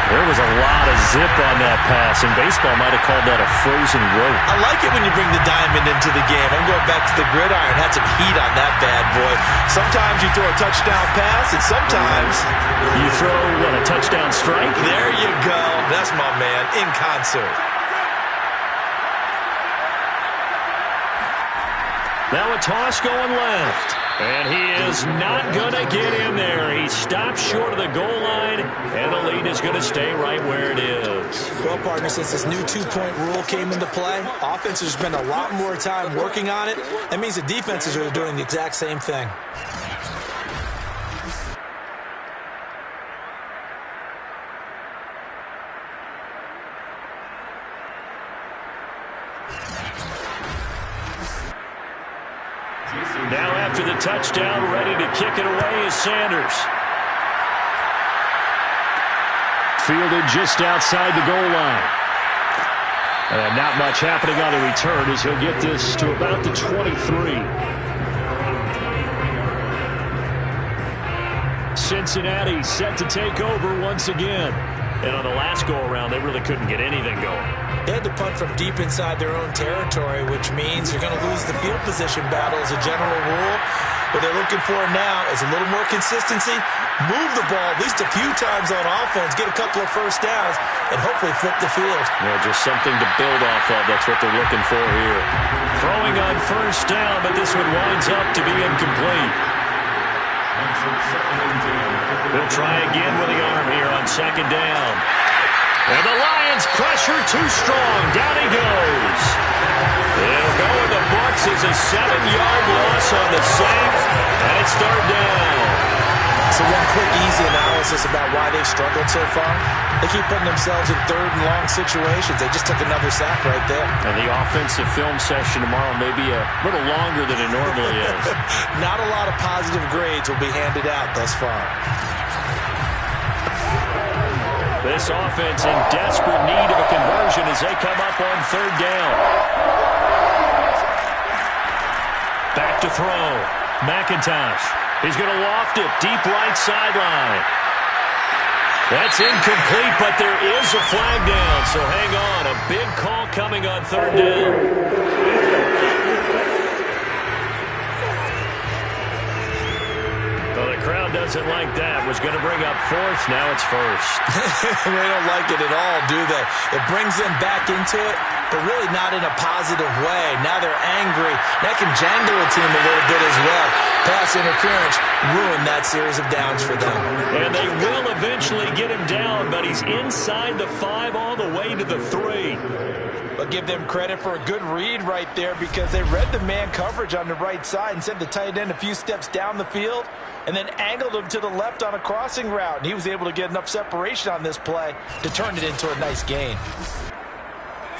Speaker 2: There was a lot of zip on that pass, and baseball might have called that a frozen rope.
Speaker 5: I like it when you bring the diamond into the game. I'm going back to the gridiron. Had some heat on that bad boy. Sometimes you throw a touchdown pass, and sometimes
Speaker 2: you throw, a touchdown strike?
Speaker 5: There you go. That's my man, in concert.
Speaker 2: Now a toss going left. And he is not going to get in there. He stops short of the goal line, and the lead is going to stay right where it is.
Speaker 5: Well, partner, since this new two-point rule came into play, offense has spent a lot more time working on it. That means the defenses are doing the exact same thing.
Speaker 2: Now after the touchdown, ready to kick it away is Sanders. Fielded just outside the goal line. And not much happening on the return as he'll get this to about the 23. Cincinnati set to take over once again. And on the last go-around, they really couldn't get anything going.
Speaker 5: They had to punt from deep inside their own territory, which means you're going to lose the field position battle as a general rule. What they're looking for now is a little more consistency, move the ball at least a few times on offense, get a couple of first downs, and hopefully flip the field.
Speaker 2: Well, just something to build off of. That's what they're looking for here. Throwing on first down, but this one winds up to be incomplete. They'll try again with the arm here on second down. And the Lions pressure too strong. Down he goes. It'll go in the books as a 7-yard loss on the sack. And it's third down.
Speaker 5: So one quick, easy analysis about why they've struggled so far. They keep putting themselves in third and long situations. They just took another sack right there.
Speaker 2: And the offensive film session tomorrow may be a little longer than it normally is.
Speaker 5: Not a lot of positive grades will be handed out thus far.
Speaker 2: This offense in desperate need of a conversion as they come up on third down. Back to throw. McIntosh. He's going to loft it deep right sideline. That's incomplete, but there is a flag down, so hang on. A big call coming on third down. Well, the crowd doesn't like that. Was going to bring up fourth. Now it's first.
Speaker 5: They don't like it at all, do they? It brings them back into it, but really not in a positive way. Now they're angry. That can jangle a team a little bit as well. Pass interference ruined that series of downs for them.
Speaker 2: And they will eventually get him down, but he's inside the 5 all the way to the 3.
Speaker 5: I'll give them credit for a good read right there because they read the man coverage on the right side and sent the tight end a few steps down the field and then angled him to the left on a crossing route. And he was able to get enough separation on this play to turn it into a nice gain.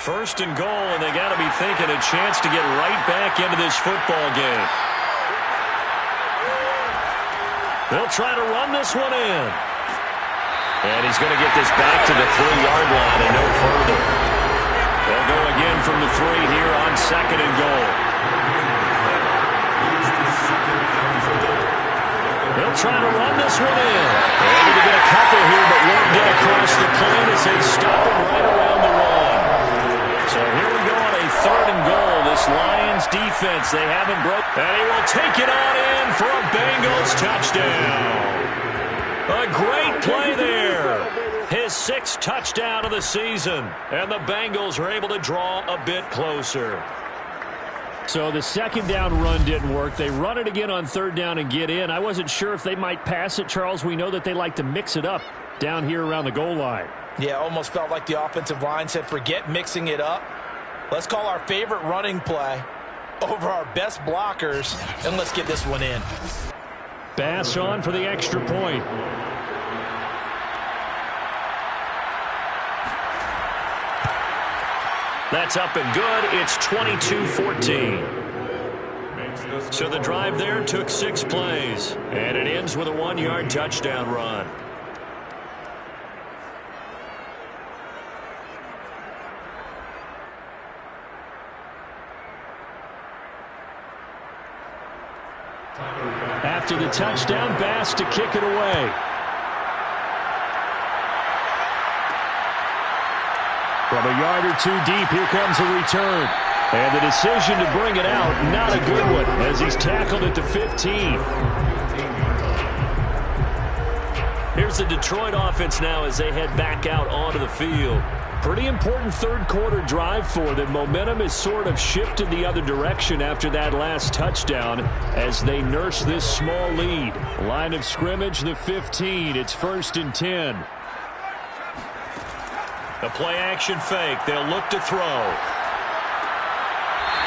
Speaker 2: First and goal, and they got to be thinking a chance to get right back into this football game. They'll try to run this one in. And he's going to get this back to the 3-yard line and no further. They'll go again from the 3 here on second and goal. They'll try to run this one in. Able to get a couple here, but won't get across the plane as they stop him right around the 1. So here we go on a third and goal. This Lions defense, they haven't broke. And he will take it on in for a Bengals touchdown. A great play there. His 6th touchdown of the season. And the Bengals are able to draw a bit closer. So the second down run didn't work. They run it again on third down and get in. I wasn't sure if they might pass it, Charles. We know that they like to mix it up down here around the goal line.
Speaker 5: Yeah, almost felt like the offensive line said, forget mixing it up. Let's call our favorite running play over our best blockers, and let's get this one in.
Speaker 2: Bass on for the extra point. That's up and good. It's 22-14. So the drive there took 6 plays, and it ends with a 1-yard touchdown run. After the touchdown, Bass to kick it away. From a yard or two deep, here comes a return. And the decision to bring it out, not a good one, as he's tackled at the 15. Here's the Detroit offense now as they head back out onto the field. Pretty important third quarter drive for them. Momentum has sort of shifted the other direction after that last touchdown as they nurse this small lead. Line of scrimmage, the 15. It's 1st and 10. The play-action fake. They'll look to throw.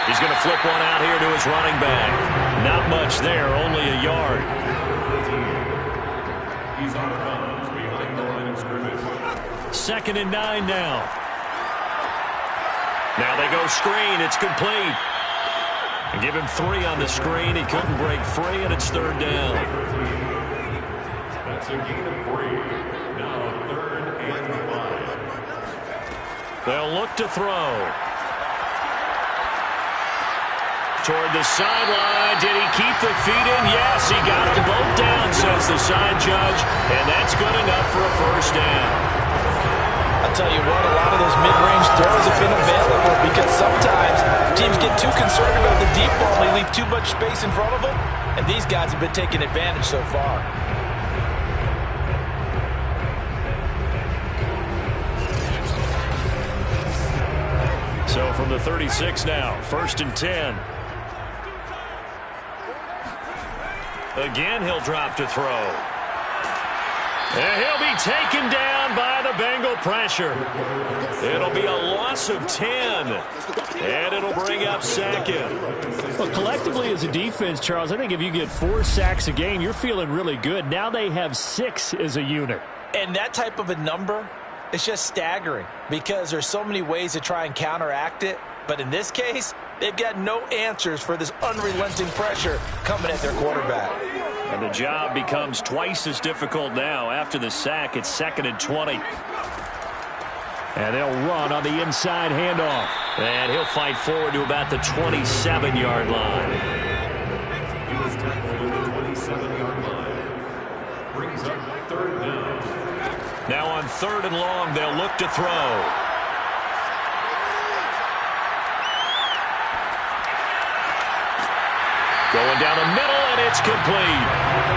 Speaker 2: He's going to flip one out here to his running back. Not much there, only a yard.
Speaker 4: He's out of bounds behind the line of scrimmage.
Speaker 2: 2nd and 9 now. Now they go screen. It's complete. And give him 3 on the screen. He couldn't break free, and it's 3rd down.
Speaker 4: That's a gain of 3. Now 3rd and 5.
Speaker 2: They'll look to throw. Toward the sideline. Did he keep the feet in? Yes, he got them both down, says the side judge. And that's good enough for a 1st down.
Speaker 5: I'll tell you what, a lot of those mid-range throws have been available because sometimes teams get too concerned about the deep ball and they leave too much space in front of them. And these guys have been taking advantage so far.
Speaker 2: So from the 36 now, 1st and 10. Again, he'll drop to throw. And he'll be taken down by the Bengal pressure. It'll be a loss of 10. And it'll bring up 2nd. Well, collectively as a defense, Charles, I think if you get 4 sacks a game, you're feeling really good. Now they have 6 as a unit.
Speaker 5: And that type of a number, it's just staggering because there's so many ways to try and counteract it. But in this case, they've got no answers for this unrelenting pressure coming at their quarterback.
Speaker 2: And the job becomes twice as difficult now. After the sack, it's 2nd and 20. And they'll run on the inside handoff. And he'll fight forward to about the 27-yard line.
Speaker 4: He was tackled at the 27-yard line. Brings up 3rd down.
Speaker 2: Now on 3rd and long, they'll look to throw. Going down the middle, and it's complete.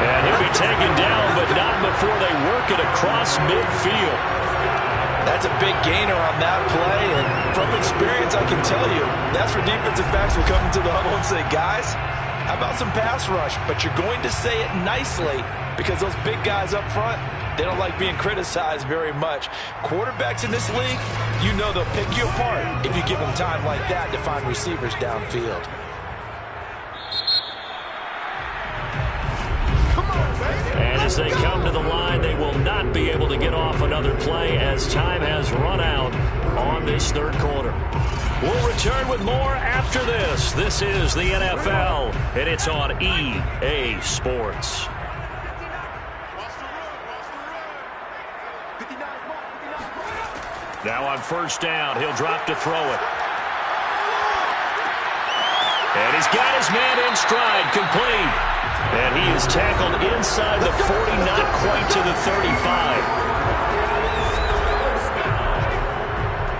Speaker 2: And he'll be taken down, but not before they work it across midfield.
Speaker 5: That's a big gainer on that play, and from experience, I can tell you, that's where defensive backs will come into the huddle and say, guys, how about some pass rush? But you're going to say it nicely because those big guys up front, they don't like being criticized very much. Quarterbacks in this league, you know they'll pick you apart if you give them time like that to find receivers downfield.
Speaker 2: And as they come to the line, they will not be able to get off another play as time has run out on this 3rd quarter. We'll return with more after this. This is the NFL, and it's on EA Sports. Now on 1st down, he'll drop to throw it. And he's got his man in stride, complete. And he is tackled inside the 40, not quite to the 35.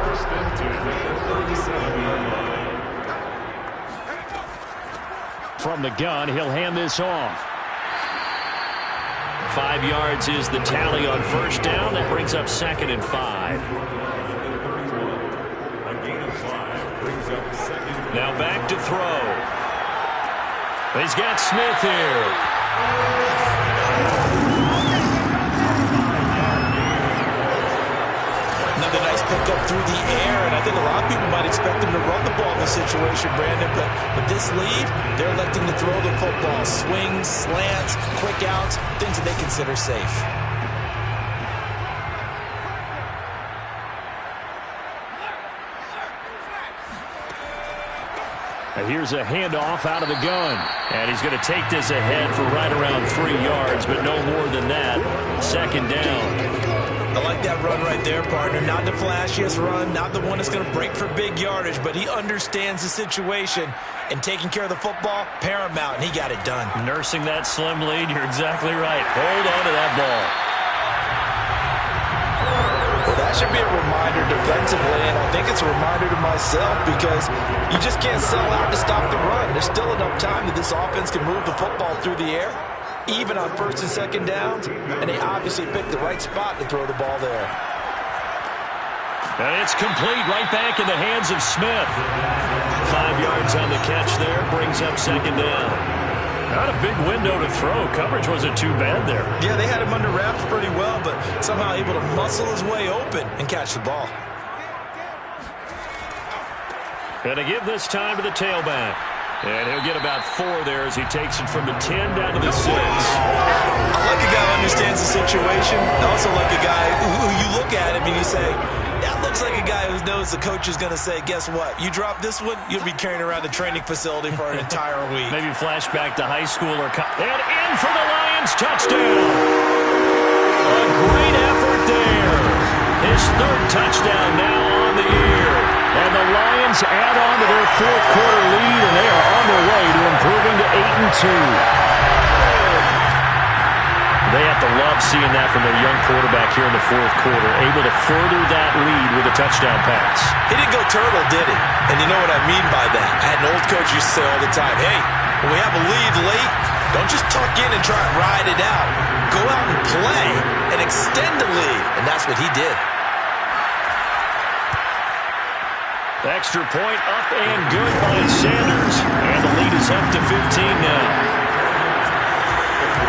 Speaker 4: First and 10, 37-yard line.
Speaker 2: From the gun, he'll hand this off. 5 yards is the tally on 1st down. That brings up 2nd and 5.
Speaker 4: A gain of 5 brings up 2nd
Speaker 2: Now back to throw. He's got Smith here.
Speaker 5: Another nice pickup through the air, and I think a lot of people might expect him to run the ball in this situation, Brandon, but with this lead, they're electing to throw the football. Swings, slants, quick outs, things that they consider safe.
Speaker 2: And here's a handoff out of the gun. And he's going to take this ahead for right around 3 yards, but no more than that. Second down.
Speaker 5: I like that run right there, partner. Not the flashiest run, not the one that's going to break for big yardage, but he understands the situation, and taking care of the football, paramount, and he got it done.
Speaker 2: Nursing that slim lead, you're exactly right. Hold on to that ball.
Speaker 5: Well, that should be a reminder defensively, and I think it's a reminder to myself because you just can't sell out to stop the run. There's still enough time that this offense can move the football through the air, even on first and second downs, and they obviously picked the right spot to throw the ball there.
Speaker 2: And it's complete right back in the hands of Smith. 5 yards on the catch there, brings up second down. Not a big window to throw. Coverage wasn't too bad there.
Speaker 5: Yeah, they had him under wraps pretty well, but somehow able to muscle his way open and catch the ball.
Speaker 2: Going to give this time to the tailback. And he'll get about 4 there as he takes it from the 10 down to the 6.
Speaker 5: I like a guy who understands the situation. I also like a guy who you look at him and you say, that looks like a guy who knows the coach is going to say, guess what? You drop this one, you'll be carrying around the training facility for an entire week.
Speaker 2: Maybe flashback to high school or and in for the Lions, touchdown. A great effort there. His 3rd touchdown now on the year. And the Lions add on to their 4th quarter lead, and they are on their way to improving to 8-2. They have to love seeing that from their young quarterback here in the 4th quarter, able to further that lead with a touchdown pass.
Speaker 5: He didn't go turtle, did he? And you know what I mean by that. I had an old coach used to say all the time, hey, when we have a lead late, don't just tuck in and try and ride it out. Go out and play and extend the lead. And that's what he did.
Speaker 2: Extra point up and good by Sanders. And the lead is up to 15 now.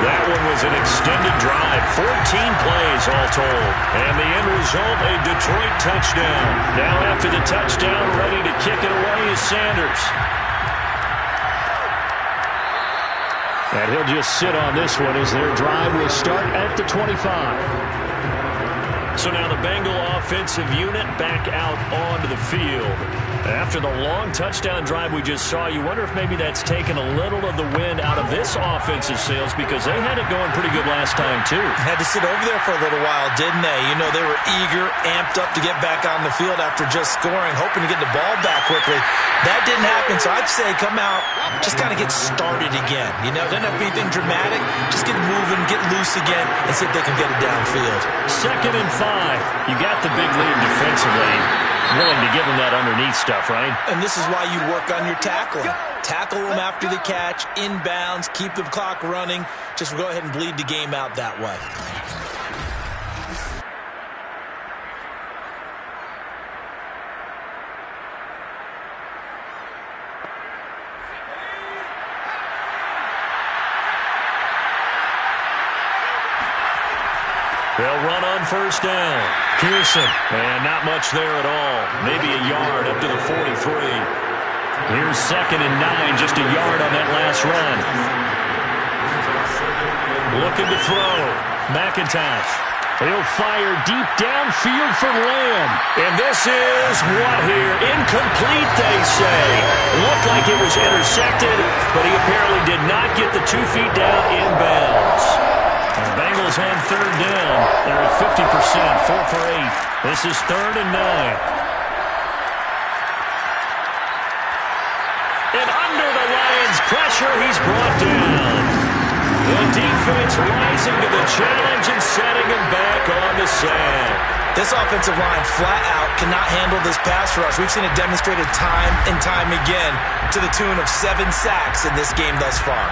Speaker 2: That one was an extended drive. 14 plays all told. And the end result, a Detroit touchdown. Now after the touchdown, ready to kick it away is Sanders. And he'll just sit on this one as their drive will start at the 25. So now the Bengal offensive unit back out onto the field. After the long touchdown drive we just saw, you wonder if maybe that's taken a little of the wind out of this offensive sails because they had it going pretty good last time too.
Speaker 5: Had to sit over there for a little while, didn't they? You know, they were eager, amped up to get back on the field after just scoring, hoping to get the ball back quickly. That didn't happen, so I'd say come out, just kind of get started again. You know, doesn't have to be anything dramatic. Just get moving, get loose again, and see if they can get it downfield.
Speaker 2: 2nd and 5. You got the big lead defensively. Willing to give them that underneath stuff, right?
Speaker 5: And this is why you work on your tackling. Tackle them after the catch, inbounds, keep the clock running. Just go ahead and bleed the game out that way.
Speaker 2: They'll run on first down. Pearson, and not much there at all. Maybe a yard up to the 43. Here's 2nd and 9, just a yard on that last run. Looking to throw. McIntosh. He'll fire deep downfield for Lamb. And this is what here? Incomplete, they say. Looked like it was intercepted, but he apparently did not get the 2 feet down inbounds. The Bengals on 3rd down. They're at 50%, 4 for 8. This is 3rd and 9. And under the Lions' pressure, he's brought down. The defense rising to the challenge and setting him back on the sack.
Speaker 5: This offensive line flat out cannot handle this pass rush. We've seen it demonstrated time and time again to the tune of 7 sacks in this game thus far.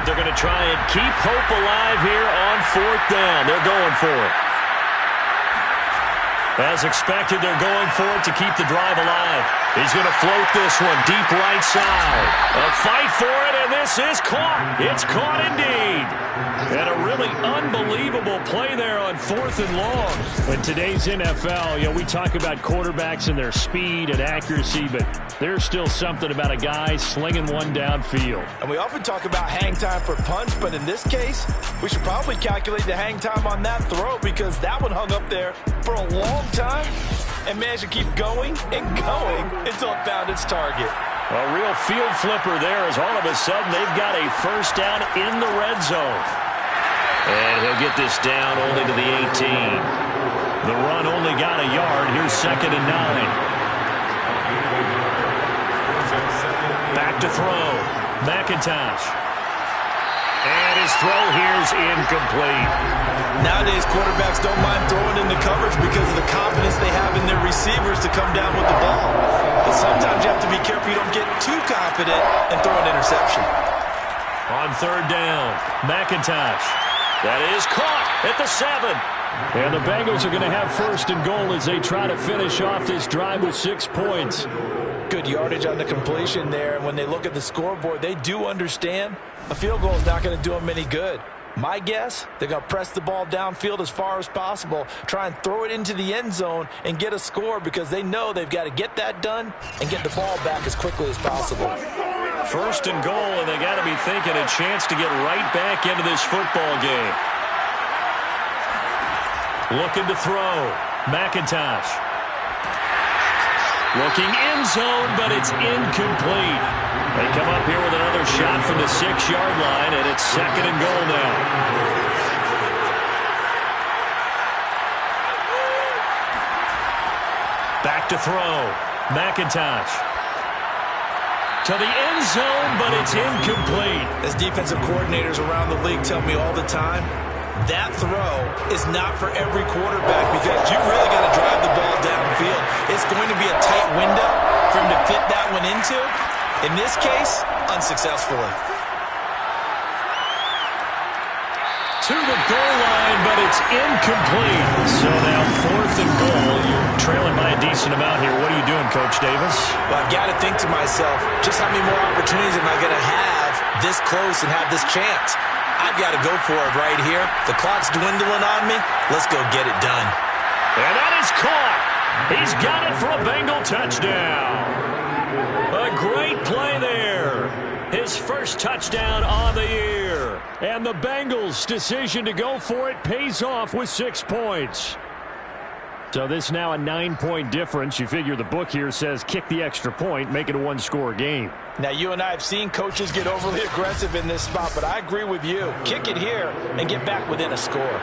Speaker 2: it. They're going to try and keep hope alive here on 4th down. They're going for it. As expected, they're going for it to keep the drive alive. He's going to float this one deep right side. A fight for it, and this is caught. It's caught indeed. And a really unbelievable play there on 4th and long. In today's NFL, we talk about quarterbacks and their speed and accuracy, but there's still something about a guy slinging one downfield.
Speaker 5: And we often talk about hang time for punts, but in this case, we should probably calculate the hang time on that throw because that one hung up there for a long time and managed to keep going and going until it found its target.
Speaker 2: A real field flipper there as all of a sudden they've got a first down in the red zone. And he'll get this down only to the 18. The run only got a yard. Here's 2nd and 9. Back to throw. McIntosh. And his throw here's incomplete.
Speaker 5: Nowadays, quarterbacks don't mind throwing into coverage because of the confidence they have in their receivers to come down with the ball. But sometimes you have to be careful you don't get too confident and throw an interception.
Speaker 2: On 3rd down, McIntosh. That is caught at the 7. And the Bengals are going to have 1st and goal as they try to finish off this drive with 6 points.
Speaker 5: Good yardage on the completion there. And when they look at the scoreboard, they do understand a field goal is not going to do them any good. My guess, they're going to press the ball downfield as far as possible, try and throw it into the end zone and get a score because they know they've got to get that done and get the ball back as quickly as possible.
Speaker 2: 1st and goal, and they got to be thinking a chance to get right back into this football game. Looking to throw. McIntosh. Looking end zone, but it's incomplete. They come up here with another shot from the 6-yard line, and it's 2nd and goal now. Back to throw. McIntosh. To the end zone, but it's incomplete.
Speaker 5: As defensive coordinators around the league tell me all the time, that throw is not for every quarterback because you really got to drive the ball downfield. It's going to be a tight window for him to fit that one into. In this case, unsuccessfully.
Speaker 2: To the goal line, but it's incomplete. So now 4th and goal. You're trailing by a decent amount here. What are you doing, Coach Davis?
Speaker 5: Well, I've got to think to myself, just how many more opportunities am I going to have this close and have this chance? I've got to go for it right here. The clock's dwindling on me. Let's go get it done.
Speaker 2: And that is caught. He's got it for a Bengal touchdown. A great play there. His first touchdown on the year. And the Bengals' decision to go for it pays off with 6 points. So this is now a 9-point difference. You figure the book here says kick the extra point, make it a 1-score game.
Speaker 5: Now, you and I have seen coaches get overly aggressive in this spot, but I agree with you. Kick it here and get back within a score.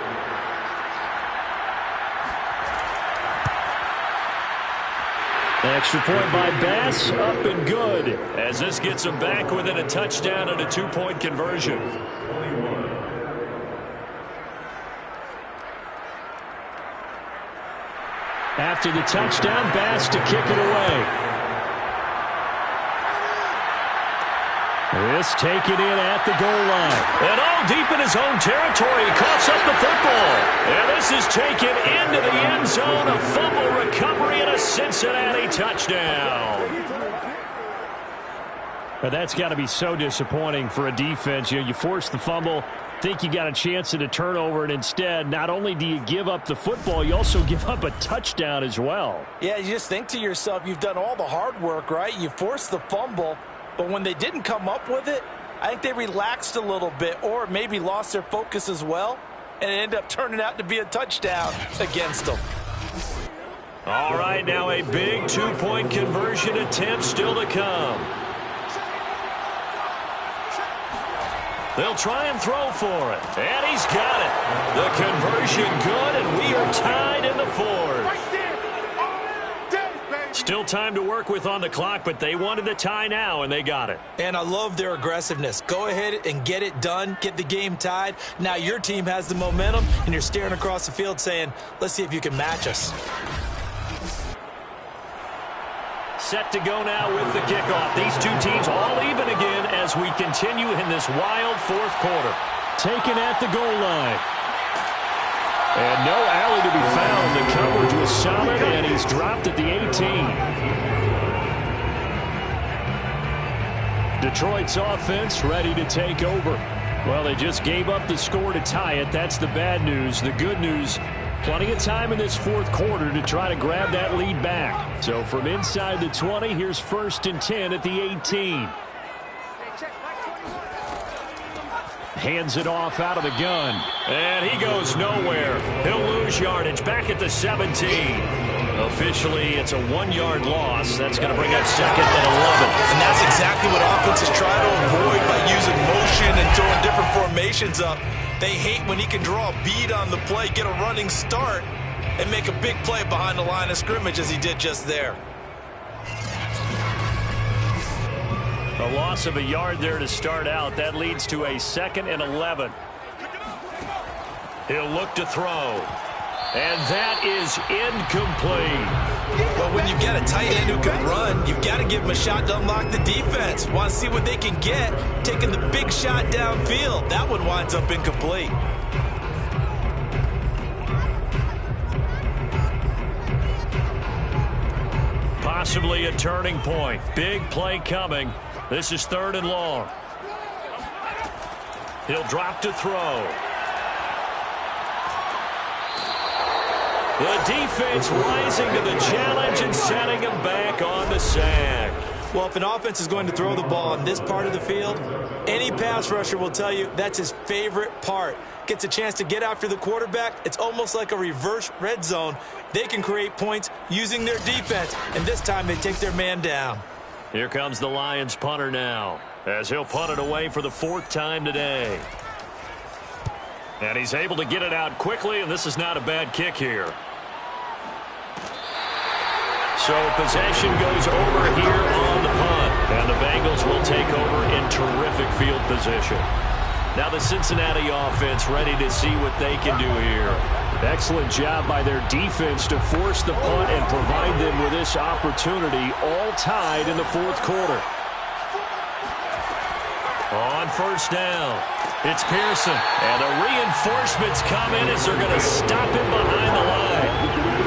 Speaker 2: Extra point by Bass, up and good. As this gets them back within a touchdown and a 2-point conversion. After the touchdown, Bass to kick it away. This taken in at the goal line. And all deep in his own territory. He coughs up the football. And this is taken into the end zone. A fumble recovery and a Cincinnati touchdown. But that's got to be so disappointing for a defense. You force the fumble, think you got a chance at a turnover, and instead, not only do you give up the football, you also give up a touchdown as well.
Speaker 5: Yeah, you just think to yourself, you've done all the hard work, right? You forced the fumble. But when they didn't come up with it, I think they relaxed a little bit or maybe lost their focus as well, and it ended up turning out to be a touchdown against them.
Speaker 2: All right, now a big 2-point conversion attempt still to come. They'll try and throw for it, and he's got it. The conversion good, and we are tied in the 4th. Still time to work with on the clock, but they wanted the tie now, and they got it.
Speaker 5: And I love their aggressiveness. Go ahead and get it done. Get the game tied. Now your team has the momentum, and you're staring across the field saying, let's see if you can match us.
Speaker 2: set to go now with the kickoff. These two teams all even again as we continue in this wild fourth quarter. Taken at the goal line. And no alley to be found. The coverage was solid, and he's dropped at the 18. Detroit's offense ready to take over. Well, they just gave up the score to tie it. That's the bad news. The good news, plenty of time in this fourth quarter to try to grab that lead back. So from inside the 20, here's 1st and 10 at the 18. Hands it off out of the gun. And he goes nowhere. He'll lose yardage back at the 17. Officially, it's a 1-yard loss. That's going to bring up 2nd and 11.
Speaker 5: And that's exactly what offenses try to avoid by using motion and throwing different formations up. They hate when he can draw a bead on the play, get a running start, and make a big play behind the line of scrimmage as he did just there.
Speaker 2: A loss of a yard there to start out. That leads to a 2nd and 11. He'll look to throw. And that is incomplete.
Speaker 5: But when you get a tight end who can run, you've got to give him a shot to unlock the defense. Want to see what they can get, taking the big shot downfield. That one winds up incomplete.
Speaker 2: Possibly a turning point. Big play coming. This is 3rd and long. He'll drop to throw. The defense rising to the challenge and setting him back on the sack.
Speaker 5: Well, if an offense is going to throw the ball on this part of the field, any pass rusher will tell you that's his favorite part. Gets a chance to get after the quarterback. It's almost like a reverse red zone. They can create points using their defense, and this time they take their man down.
Speaker 2: Here comes the Lions punter now, as he'll punt it away for the 4th time today. And he's able to get it out quickly, and this is not a bad kick here. So possession goes over here on the punt, and the Bengals will take over in terrific field position. Now the Cincinnati offense ready to see what they can do here. Excellent job by their defense to force the punt and provide them with this opportunity, all tied in the 4th quarter. On 1st down, it's Pearson, and the reinforcements come in as they're going to stop him behind the line.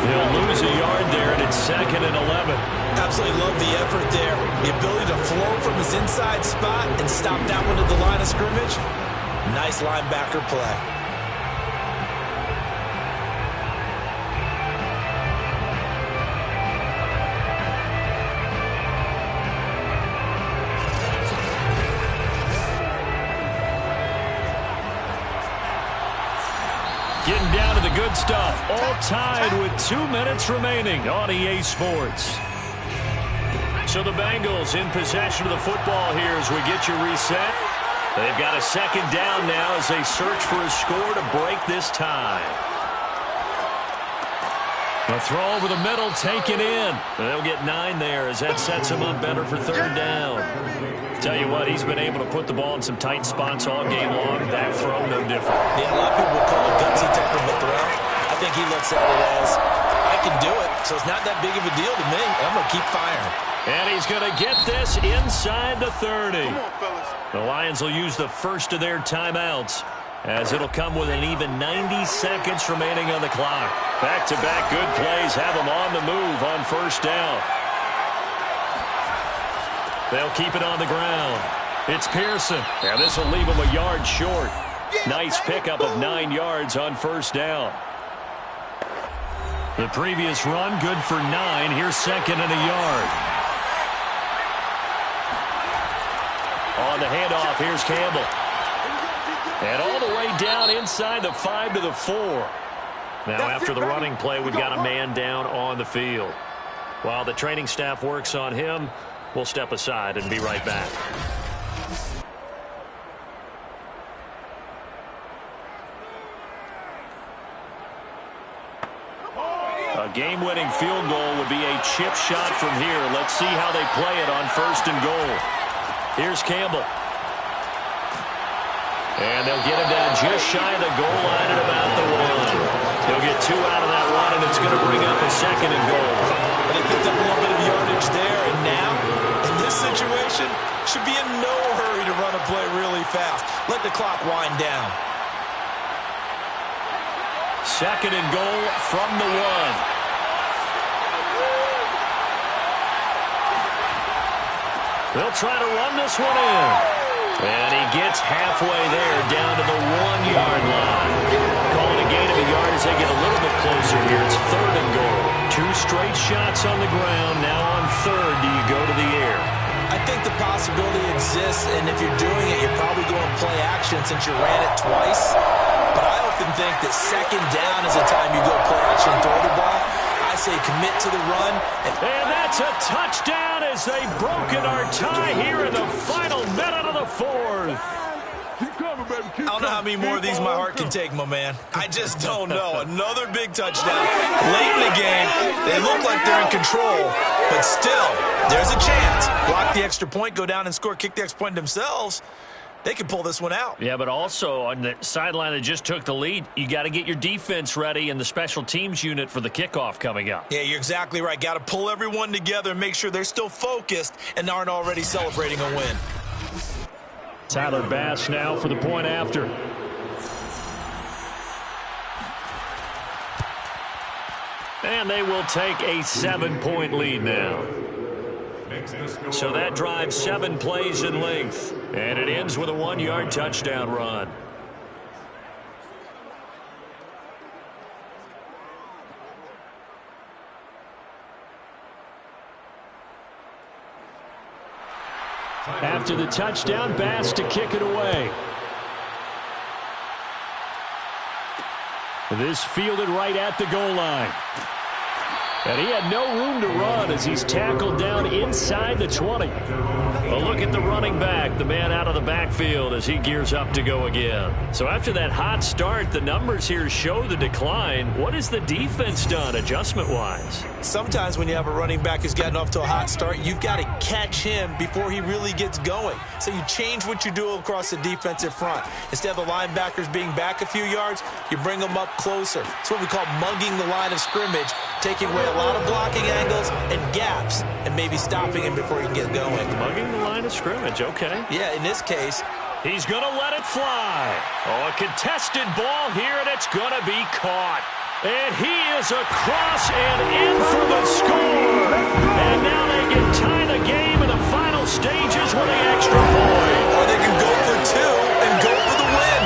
Speaker 2: They'll lose a yard there, and it's 2nd and 11.
Speaker 5: Absolutely love the effort there. The ability to flow from his inside spot and stop that one at the line of scrimmage. Nice linebacker play.
Speaker 2: Getting down to the good stuff. All tied with 2 minutes remaining on EA Sports. So the Bengals in possession of the football here as we get you reset. They've got a 2nd down now as they search for a score to break this tie. A throw over the middle taken in. They'll get 9 there as that sets him up better for 3rd down. Tell you what, he's been able to put the ball in some tight spots all game long. That throw, no different.
Speaker 5: Yeah, a lot of people would call it gutsy type of a throw. I think he looks at it as, I can do it, so it's not that big of a deal to me. I'm going to keep firing.
Speaker 2: And he's going to get this inside the 30. The Lions will use the first of their timeouts, as it'll come with an even 90 seconds remaining on the clock. Back-to-back good plays have them on the move on 1st down. They'll keep it on the ground. It's Pearson. And this will leave him a yard short. Nice pickup of 9 yards on 1st down. The previous run good for 9. Here's 2nd and a yard. On the handoff, here's Campbell. And all the way down inside the 5 to the 4. Now after the running play, we've got a man down on the field. While the training staff works on him, we'll step aside and be right back. A game-winning field goal would be a chip shot from here. Let's see how they play it on 1st and goal. Here's Campbell. And they'll get him down just shy of the goal line at about the 1. He'll get 2 out of that 1, and it's going to bring up a 2nd and goal.
Speaker 5: But he picked up a little bit of yardage coverage there, and now, in this situation, should be in no hurry to run a play really fast. Let the clock wind down.
Speaker 2: Second and goal from the 1. They'll try to run this one in. And he gets halfway there, down to the 1-yard line. Calling a gain of a yard as they get a little bit closer here. It's third and goal. 2 straight shots on the ground. Now on third, do you go to the air?
Speaker 5: I think the possibility exists, and if you're doing it, you're probably going play action since you ran it twice. But I often think that second down is the time you go play action and throw the ball. I say commit to the run.
Speaker 2: And that's a touchdown as they've broken our tie here in the final minute of the 4th.
Speaker 5: I don't know how many more of these my heart can take, my man. I just don't know. Another big touchdown. Late in the game, they look like they're in control, but still, there's a chance. Block the extra point, go down and score, kick the extra point themselves. They can pull this one out.
Speaker 2: Yeah, but also on the sideline that just took the lead, you got to get your defense ready and the special teams unit for the kickoff coming up.
Speaker 5: Yeah, you're exactly right. Got to pull everyone together and make sure they're still focused and aren't already celebrating a win.
Speaker 2: Tyler Bass now for the point after. And they will take a 7-point lead now. So that drives 7 plays in length. And it ends with a 1-yard touchdown run. After the touchdown, Bass to kick it away. This fielded right at the goal line. And he had no room to run as he's tackled down inside the 20. A look at the running back, the man out of the backfield as he gears up to go again. So after that hot start, the numbers here show the decline. What has the defense done adjustment-wise?
Speaker 5: Sometimes when you have a running back who's gotten off to a hot start, you've got to catch him before he really gets going. So you change what you do across the defensive front. Instead of the linebackers being back a few yards, you bring them up closer. It's what we call mugging the line of scrimmage, taking away a lot of blocking angles and gaps and maybe stopping him before he can get going.
Speaker 2: Mugging the line of scrimmage, okay.
Speaker 5: Yeah, in this case,
Speaker 2: he's going to let it fly. Oh, a contested ball here, and it's going to be caught. And he is across and in for the score. And now they can tie the game in the final stages with the extra point.
Speaker 5: Or they can go for 2 and go for the win.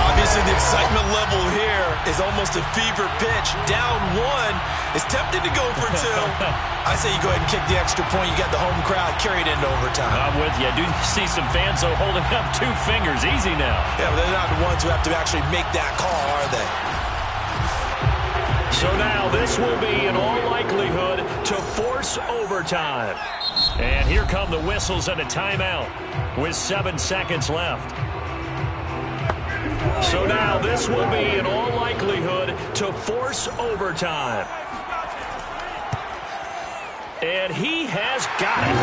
Speaker 5: Obviously, the excitement level here is almost a fever pitch. Down 1 is tempted to go for 2. I say you go ahead and kick the extra point. You got the home crowd carried into overtime.
Speaker 2: I'm with you. I do see some fans, though, holding up 2 fingers. Easy now.
Speaker 5: Yeah, but they're not the ones who have to actually make that call, are they?
Speaker 2: So now this will be, in all likelihood, to force overtime. And here come the whistles and a timeout with 7 seconds left. So now this will be, in all likelihood, to force overtime. And he has got it.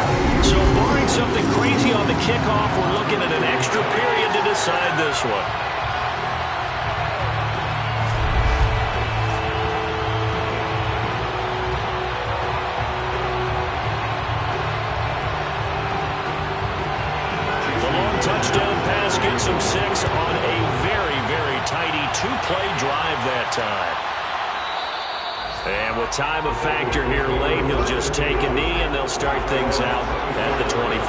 Speaker 2: So barring something crazy on the kickoff, we're looking at an extra period to decide this one. Touchdown pass gets him 6 on a very, very tidy 2-play drive that time. And with time a factor here late, he'll just take a knee and they'll start things out at the 25.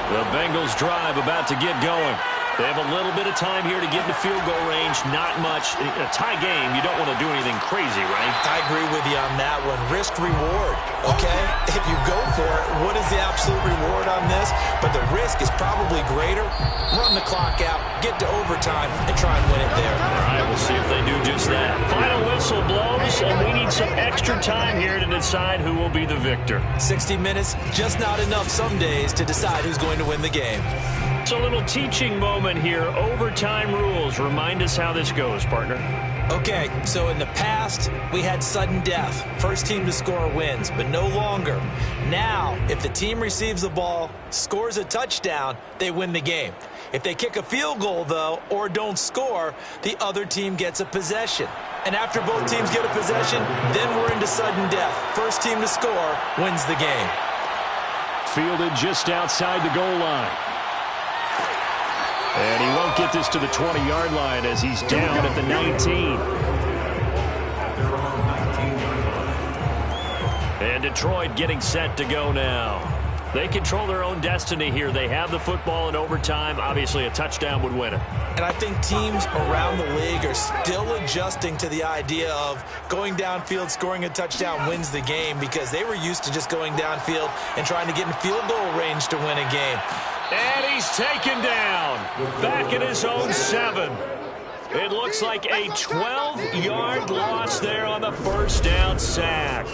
Speaker 2: The Bengals drive about to get going. They have a little bit of time here to get into field goal range. Not much. A tie game, you don't want to do anything crazy, right?
Speaker 5: I agree with you on that one. Risk reward, okay? If you go for it, what is the absolute reward on this? But the risk is probably greater. Run the clock out, get to overtime, and try and win it there.
Speaker 2: All right, we'll see if they do just that. Final whistle blows, and we need some extra time here to decide who will be the victor.
Speaker 5: 60 minutes, just not enough some days to decide who's going to win the game.
Speaker 2: It's a little teaching moment here. Overtime rules. Remind us how this goes, partner.
Speaker 5: Okay, so in the past, we had sudden death. First team to score wins, but no longer. Now, if the team receives the ball, scores a touchdown, they win the game. If they kick a field goal, though, or don't score, the other team gets a possession. And after both teams get a possession, then we're into sudden death. First team to score wins the game.
Speaker 2: Fielded just outside the goal line. And he won't get this to the 20-yard line as he's down at the 19. And Detroit getting set to go now. They control their own destiny here. They have the football in overtime. Obviously, a touchdown would win it.
Speaker 5: And I think teams around the league are still adjusting to the idea of going downfield, scoring a touchdown wins the game, because they were used to just going downfield and trying to get in field goal range to win a game.
Speaker 2: And he's taken down back at his own 7. It looks like a 12-yard loss there on the first down sack.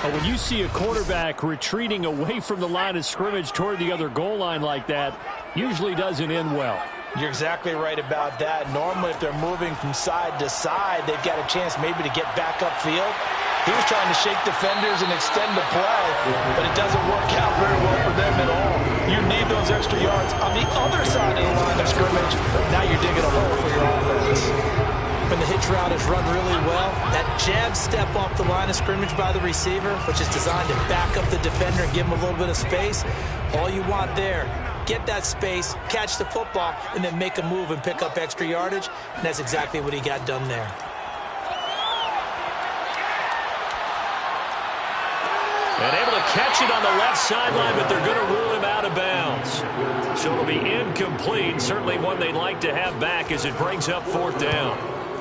Speaker 2: When you see a quarterback retreating away from the line of scrimmage toward the other goal line like that, usually doesn't end well.
Speaker 5: You're exactly right about that. Normally, if they're moving from side to side, they've got a chance maybe to get back upfield. He was trying to shake defenders and extend the play, but it doesn't work out very well for them at all. You need those extra yards on the other side of the line of scrimmage. Now you're digging a hole for your offense. When the hitch route is run really well, that jab step off the line of scrimmage by the receiver, which is designed to back up the defender and give him a little bit of space, all you want there, get that space, catch the football, and then make a move and pick up extra yardage, and that's exactly what he got done there.
Speaker 2: And able to catch it on the left sideline, but they're going to rule him out of bounds. So it'll be incomplete. Certainly one they'd like to have back as it brings up 4th down.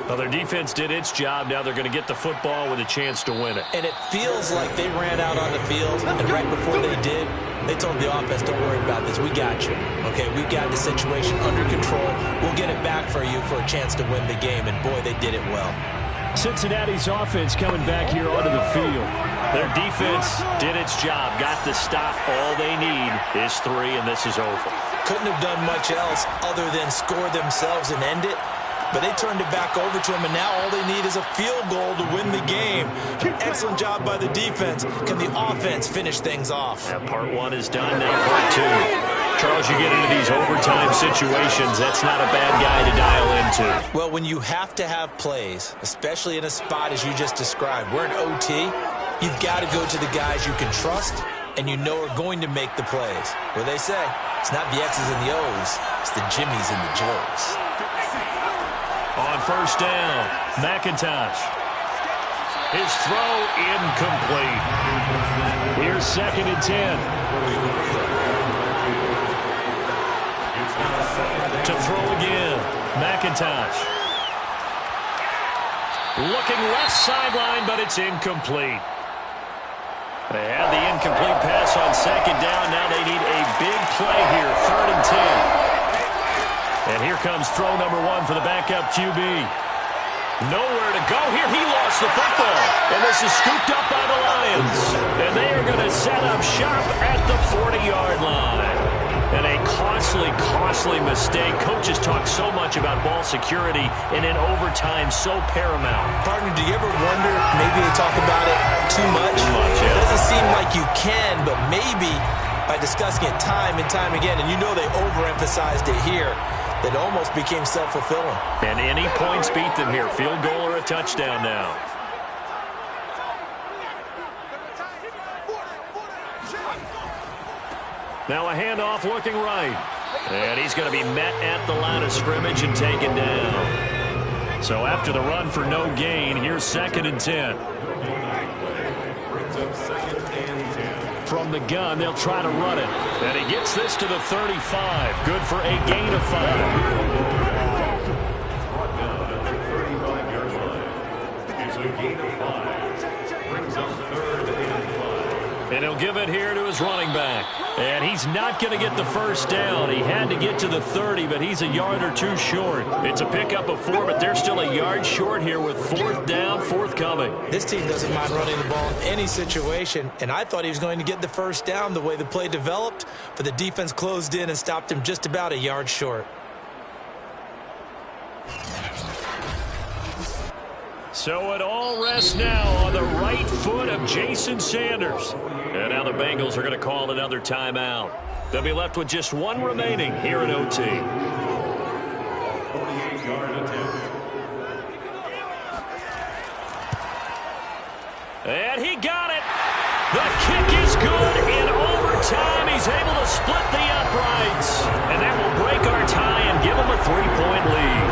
Speaker 2: Well, their defense did its job. Now they're going to get the football with a chance to win it.
Speaker 5: And it feels like they ran out on the field, and right before they did, they told the offense, don't worry about this. We got you. Okay, we've got the situation under control. We'll get it back for you for a chance to win the game. And, boy, they did it well.
Speaker 2: Cincinnati's offense coming back here onto the field. Their defense did its job, got the stop. All they need is 3, and this is over.
Speaker 5: Couldn't have done much else other than score themselves and end it. But they turned it back over to him, and now all they need is a field goal to win the game. Excellent job by the defense. Can the offense finish things off?
Speaker 2: Yeah, part 1 is done, now part 2. Charles, you get into these overtime situations, that's not a bad guy to dial into.
Speaker 5: Well, when you have to have plays, especially in a spot as you just described, we're in OT, you've got to go to the guys you can trust and you know are going to make the plays. What they say, it's not the X's and the O's, it's the Jimmies and the Joes.
Speaker 2: On first down, McIntosh. His throw incomplete. Here's 2nd and 10. To throw again, McIntosh. Looking left sideline, but it's incomplete. They had the incomplete pass on 2nd down. Now they need a big play here, 3rd and 10. And here comes throw number 1 for the backup QB. Nowhere to go here. He lost the football. And this is scooped up by the Lions. And they are going to set up shop at the 40-yard line. And a costly mistake. Coaches talk so much about ball security, and in overtime, so paramount.
Speaker 5: Partner, do you ever wonder, maybe they talk about it too much?
Speaker 2: Yeah.
Speaker 5: It doesn't seem like you can, but maybe by discussing it time and time again, and you know they overemphasized it here, that almost became self-fulfilling.
Speaker 2: And any points beat them here. Field goal or a touchdown now. Now a handoff looking right. And he's going to be met at the line of scrimmage and taken down. So after the run for no gain, here's 2nd and 10. From the gun, they'll try to run it. And he gets this to the 35. Good for a gain of 5.
Speaker 4: Brought down at the 35-yard line. It's a gain of 5. Brings up 3rd and 5.
Speaker 2: And he'll give it here to his running back. And he's not going to get the first down. He had to get to the 30, but he's a yard or 2 short. It's a pickup of 4, but they're still a yard short here with 4th down, forthcoming.
Speaker 5: This team doesn't mind running the ball in any situation, and I thought he was going to get the first down the way the play developed, but the defense closed in and stopped him just about a yard short.
Speaker 2: So it all rests now on the right foot of Jason Sanders. And now the Bengals are going to call another timeout. They'll be left with just one remaining here in OT.
Speaker 4: 48-yard attempt.
Speaker 2: And he got it. The kick is good. In overtime, he's able to split the uprights. And that will break our tie and give him a 3-point lead.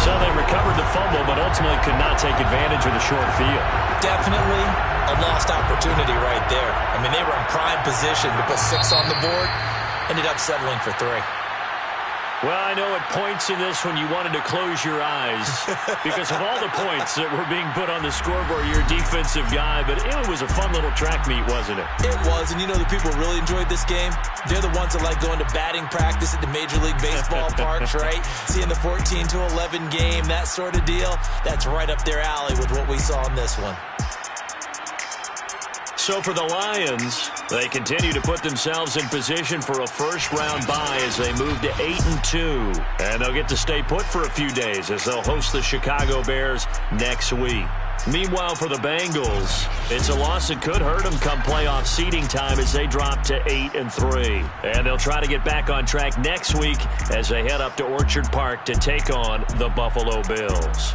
Speaker 2: So they recovered the fumble, but ultimately could not take advantage of the short field.
Speaker 3: Definitely a lost opportunity right there. I mean, they were in prime position to put 6 on the board. Ended up settling for 3.
Speaker 2: Well, I know at points in this when you wanted to close your eyes because of all the points that were being put on the scoreboard, you're a defensive guy, but it was a fun little track meet, wasn't it?
Speaker 3: It was, and you know the people really enjoyed this game? They're the ones that like going to batting practice at the Major League Baseball parks, right? Seeing the 14-11 game, that sort of deal, that's right up their alley with what we saw in this one.
Speaker 2: So for the Lions, they continue to put themselves in position for a first-round bye as they move to 8-2. And they'll get to stay put for a few days as they'll host the Chicago Bears next week. Meanwhile, for the Bengals, it's a loss that could hurt them come playoff seeding time as they drop to 8-3. And they'll try to get back on track next week as they head up to Orchard Park to take on the Buffalo Bills.